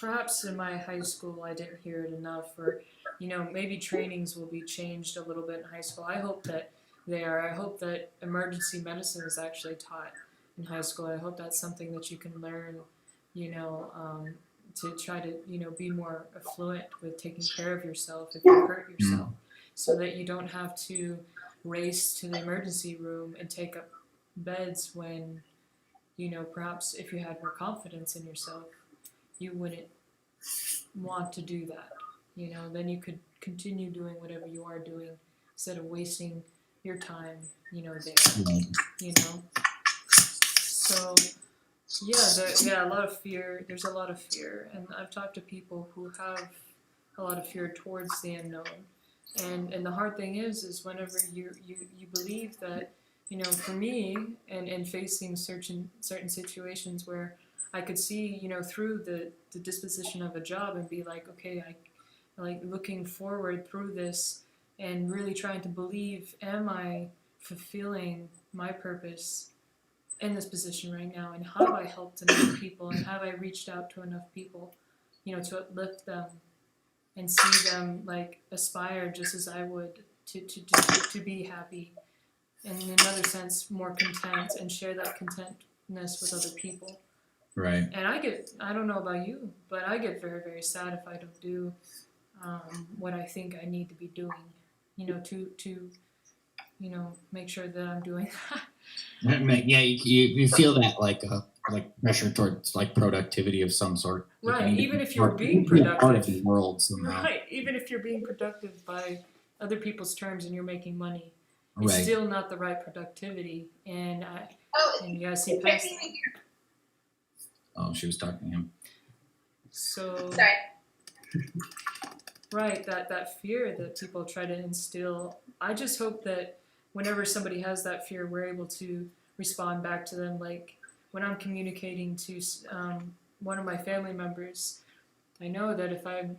perhaps in my high school I didn't hear it enough, or, you know, maybe trainings will be changed a little bit in high school. I hope that they are. I hope that emergency medicine is actually taught in high school. I hope that's something that you can learn, you know, to try to, you know, be more affluent with taking care of yourself if you hurt yourself, so that you don't have to race to the emergency room and take up beds when, you know, perhaps if you had more confidence in yourself, you wouldn't want to do that. You know, then you could continue doing whatever you are doing instead of wasting your time, you know, there, you know. So, yeah, a lot of fear. There's a lot of fear, and I've talked to people who have a lot of fear towards the unknown. And the hard thing is whenever you believe that, you know, for me, and facing certain situations where I could see, you know, through the disposition of a job and be like, okay, I like looking forward through this and really trying to believe, am I fulfilling my purpose in this position right now, and have I helped enough people, and have I reached out to enough people, you know, to uplift them and see them like aspire just as I would to be happy, and in another sense more content, and share that contentness with other people. Right. And I don't know about you, but I get very, very sad if I don't do what I think I need to be doing, you know, to you know, make sure that I'm doing that. Yeah, you feel that like pressure towards like productivity of some sort. Like Right, you need to even be if you're part- being you need to be a part of productive. the world somehow. Right, even if you're being productive by other people's terms and you're making money, it's Right. still not the right productivity. And Oh, and you gotta see it's past right that. behind you. Oh, she was talking to him. So Sorry. right, that fear that people try to instill. I just hope that whenever somebody has that fear, we're able to respond back to them. Like when I'm communicating to one of my family members, I know that if I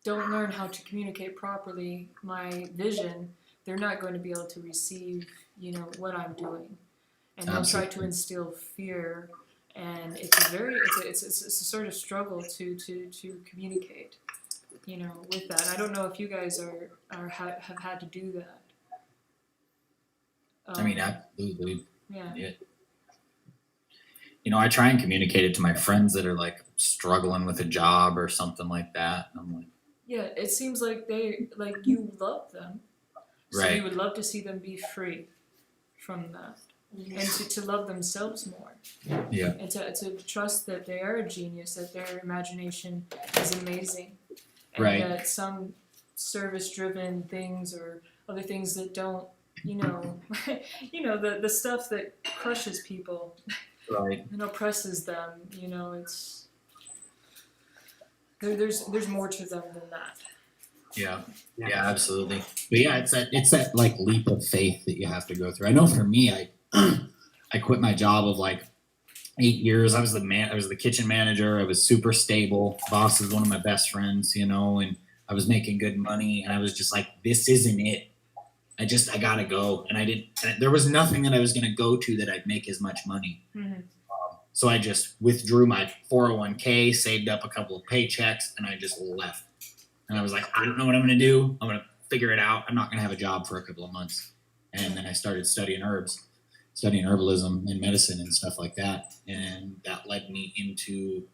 don't learn how to communicate properly my vision, they're not going to be able to receive, what I'm doing, and they'll try to Absolutely. instill fear. And it's a sort of struggle to communicate, with that. And I don't know if you guys have had to do that. I mean, absolutely. Yeah. I try and communicate it to my friends that are like struggling with a job or something like that. And I'm like, Yeah, it seems like you love them, so right. you would love to see them be free from that, and to love themselves more. Yeah. And to trust that they are a genius, that their imagination is amazing, and Right. that some service-driven things or other things that don't, the stuff that crushes people Right. and oppresses them, it's there's more to them than that. Yeah. Yeah, absolutely. But yeah, it's that like leap of faith that you have to go through. I know for me, I quit my job of like 8 years. I was the kitchen manager. I was super stable. Boss is one of my best friends, and I was making good money, and I was just like, this isn't it. I gotta go. And there was nothing that I was gonna go to that I'd make as much money. Mm-hmm. So I just withdrew my 401k, saved up a couple of paychecks, and I just left. And I was like, I don't know what I'm going to do. I'm going to figure it out. I'm not going to have a job for a couple of months. And then I started studying herbalism and medicine and stuff like that. And that led me into,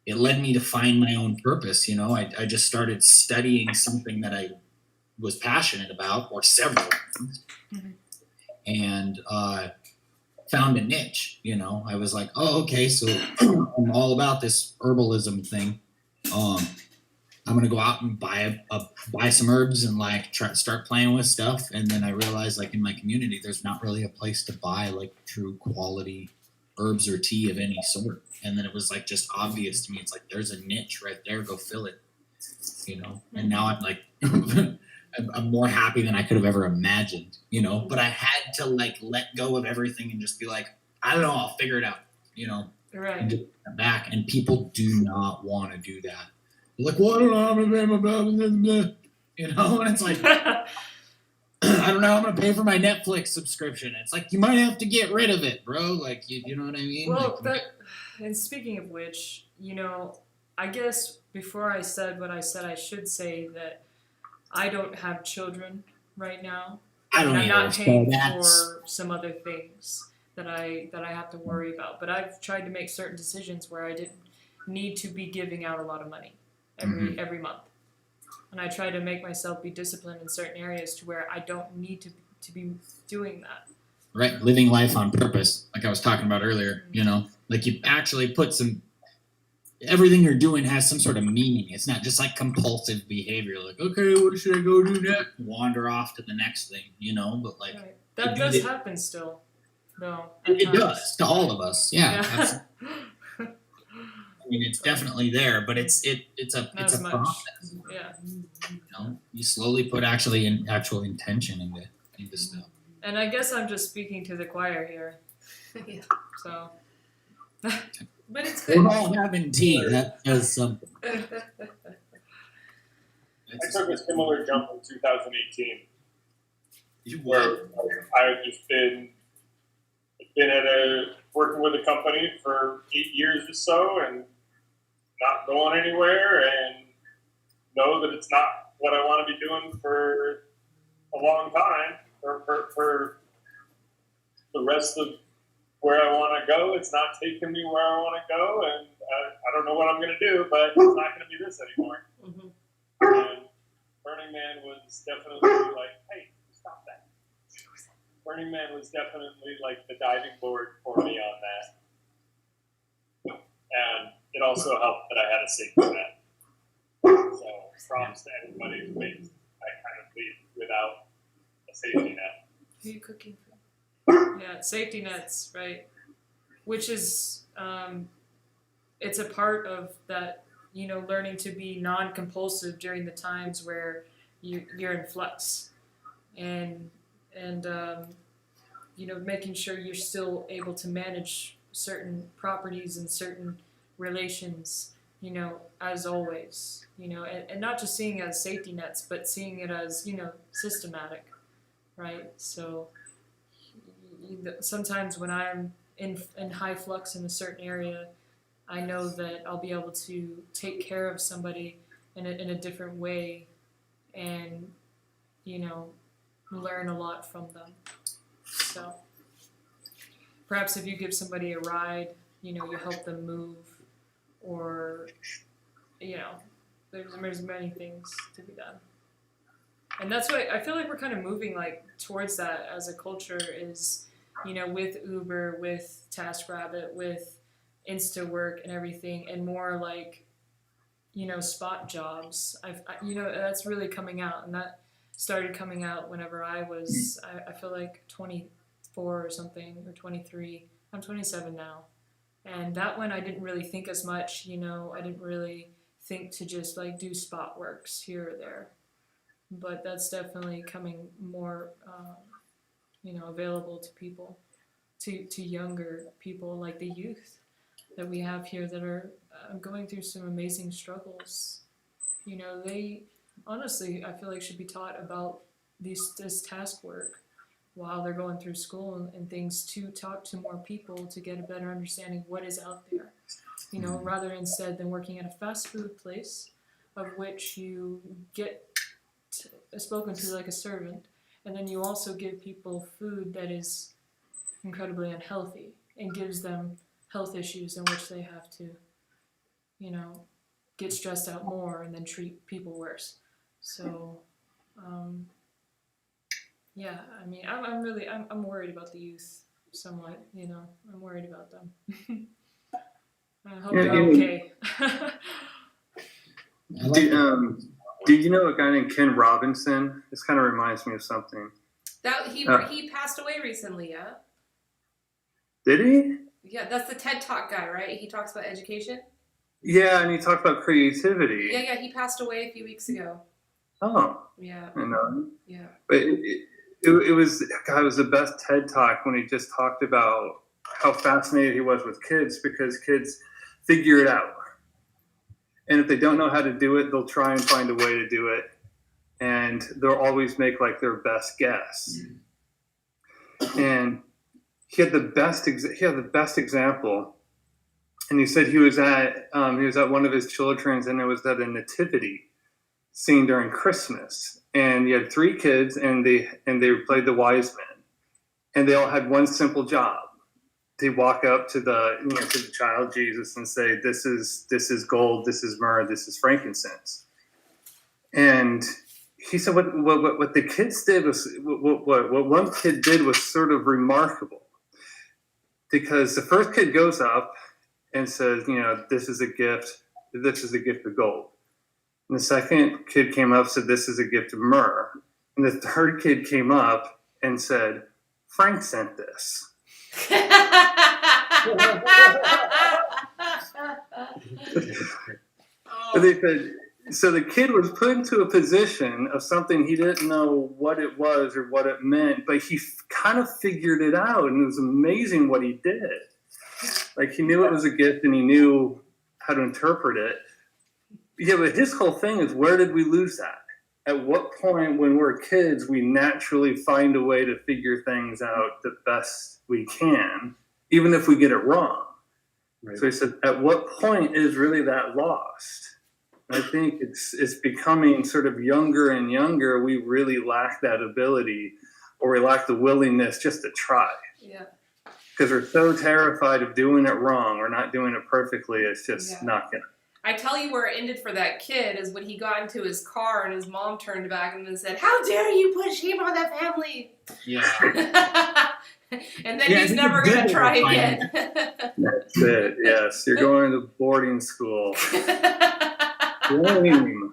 it led me to find my own purpose. I just started studying something that I was passionate about, or several things. Mm-hmm. And, found a niche. I was like, oh, okay, so I'm all about this herbalism thing. I'm gonna go out and buy some herbs and like start playing with stuff. And then I realized, like, in my community, there's not really a place to buy like true quality herbs or tea of any sort. And then it was like just obvious to me. It's like there's a niche right there. Go fill it. And now I'm like. I'm more happy than I could have ever imagined, but I had to like let go of everything and just be like, I don't know, I'll figure it out, Right. and just come back. And people do not want to do that. They're like, well, I don't know, I'm gonna blah, blah, blah, blah, and it's like, I don't know, I'm going to pay for my Netflix subscription. It's like, you might have to get rid of it, bro. Like, you know what I mean? Well, like, and speaking of which, I guess before I said what I said, I should say that I don't have children right now. I don't I'm either, not so paying that's- for some other things that I have to worry about. But I've tried to make certain decisions where I didn't need to be giving out a lot of money every month. And I try to make myself be disciplined in certain areas to where I don't need to be doing that. Right, living life on purpose, like I was talking about earlier, like you actually put everything you're doing has some sort of meaning. It's not just like compulsive behavior, like, okay, what should I go do next? Wander off to the next thing, but like, Right. That does happen still, though. it does to all of us, yeah. Yeah. I mean, it's definitely there, but it's a as much. process. Yeah. You slowly put actual intention into stuff. And I guess I'm just speaking to the choir here. Yeah. So. But it's good. We're all having tea. That does something. I took a similar jump in 2018. Where I've just been working with a company for 8 years or so and not going anywhere, and know that it's not what I want to be doing for a long time, for the rest of where I want to go. It's not taking me where I want to go, and I don't know what I'm going to do, but it's not going to be this anymore. Mm-hmm. And Burning Man was definitely like, hey, stop that. Burning Man was definitely like the diving board for me on that. And it also helped that I had a safety net. So props to anybody who makes that kind of leap without a safety net. Who are you cooking for? Yeah, safety nets, right? Which is, it's a part of that, you know, learning to be non-compulsive during the times where you're in flux, and you know, making sure you're still able to manage certain properties and certain relations, you know, as always, you know, and not just seeing it as safety nets, but seeing it as, you know, systematic, right? So sometimes when I'm in high flux in a certain area, I know that I'll be able to take care of somebody in a different way, and, you know, learn a lot from them. So perhaps if you give somebody a ride, you know, you help them move, or, you know, there's many things to be done. And that's why I feel like we're kind of moving like towards that as a culture, is, you know, with Uber, with TaskRabbit, with InstaWork and everything, and more like, you know, spot jobs. You know, that's really coming out, and that started coming out whenever I was, I feel like 24 or something, or 23. I'm 27 now. And that one I didn't really think as much, you know, I didn't really think to just like do spot works here or there. But that's definitely coming more, you know, available to people, to younger people, like the youth that we have here that are going through some amazing struggles. You know, they honestly, I feel like, should be taught about this task work while they're going through school and things, to talk to more people to get a better understanding of what is out there. You know, rather instead than working at a fast food place, of which you get spoken to like a servant, and then you also give people food that is incredibly unhealthy and gives them health issues in which they have to, you know, get stressed out more and then treat people worse. So, yeah, I mean, I'm worried about the youth somewhat, you know, I'm worried about them. I hope they're okay. Do you know a guy named Ken Robinson? This kind of reminds me of something. That he passed away recently, yeah? Did he? Yeah, that's the TED Talk guy, right? He talks about education. Yeah, and he talked about creativity. Yeah, he passed away a few weeks ago. Oh. Yeah. I know. Yeah. But it was, God, it was the best TED Talk when he just talked about how fascinated he was with kids, because kids figure it out. And if they don't know how to do it, they'll try and find a way to do it. And they'll always make like their best guess. And he had the best example. And he said he was at one of his children's, and it was at a nativity scene during Christmas. And he had 3 kids, and they played the wise men, and they all had one simple job. They walk up to the child Jesus and say, this is gold, this is myrrh, this is frankincense. And he said what the kids did was, what one kid did was sort of remarkable, because the first kid goes up and says, you know, this is a gift of gold. And the second kid came up and said, this is a gift of myrrh. And the third kid came up and said, Frank sent this. They said, so the kid was put into a position of something he didn't know what it was or what it meant, but he kind of figured it out, and it was amazing what he did. Like, he knew it was a gift, and he knew how to interpret it. Yeah, but his whole thing is, where did we lose that? At what point, when we're kids, we naturally find a way to figure things out the best we can, even if we get it wrong. Right. So he said, at what point is really that lost? I think it's becoming sort of younger and younger. We really lack that ability, or we lack the willingness just to try. Yeah. Because we're so terrified of doing it wrong or not doing it perfectly. It's just not gonna. I tell you where it ended for that kid is when he got into his car and his mom turned back and said, "How dare you put shame on that family?" Yeah. And then Yeah, I he's think never it's good gonna that try we're again. That's it. Yes, you're going to boarding school. Lame.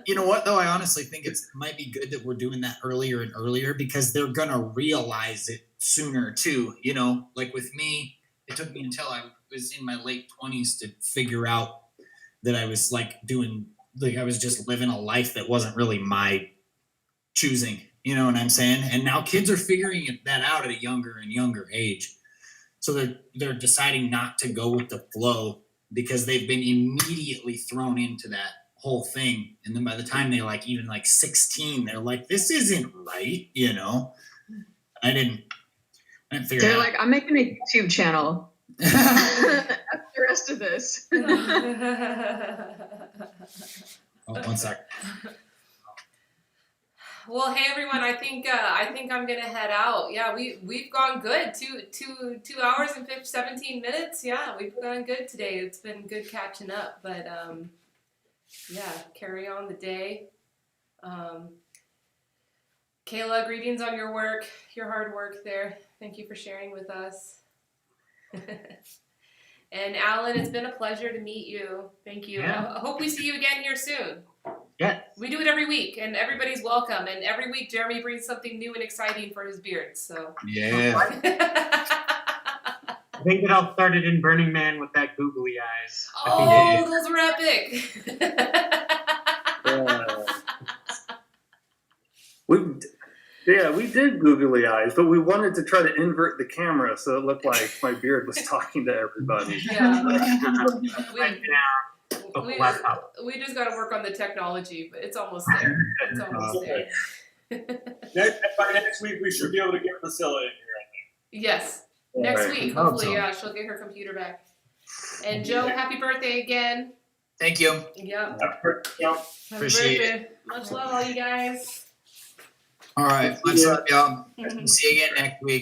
You know what though? I honestly think it might be good that we're doing that earlier and earlier because they're gonna realize it sooner too. You know, like with me, it took me until I was in my late 20s to figure out that I was like I was just living a life that wasn't really my choosing. You know what I'm saying? And now kids are figuring that out at a younger and younger age. So they're deciding not to go with the flow because they've been immediately thrown into that whole thing. And then by the time they're like even like 16, they're like, this isn't right, you know? I didn't figure They're it out. like, I'm making a YouTube channel. After the rest of this. Oh, one sec. Well, hey everyone, I think I'm gonna head out. Yeah, we've gone good. 2 hours and 17 minutes. Yeah, we've gone good today. It's been good catching up. But yeah, carry on the day. Kayla, greetings on your work, your hard work there. Thank you for sharing with us. And Alan, it's been a pleasure to meet you. Thank you. Yeah. I hope we see you again here soon. Yeah. We do it every week, and everybody's welcome. And every week, Jeremy brings something new and exciting for his beard. So. Yeah. I think that I'll start it in Burning Man with that googly eyes. Oh, those were epic. We did googly eyes, but we wanted to try to invert the camera so it looked like my beard was talking to everybody. Yeah. We just got to work on the technology, but it's almost there. It's almost there. By next week, we should be able to get Priscilla in here, I think. Yes. Next week, hopefully, yeah, she'll get her computer back. And Joe, happy birthday again. Thank you. Yep. Appreciate it. Much love, all you guys. All right. Much love, y'all. See you again next week.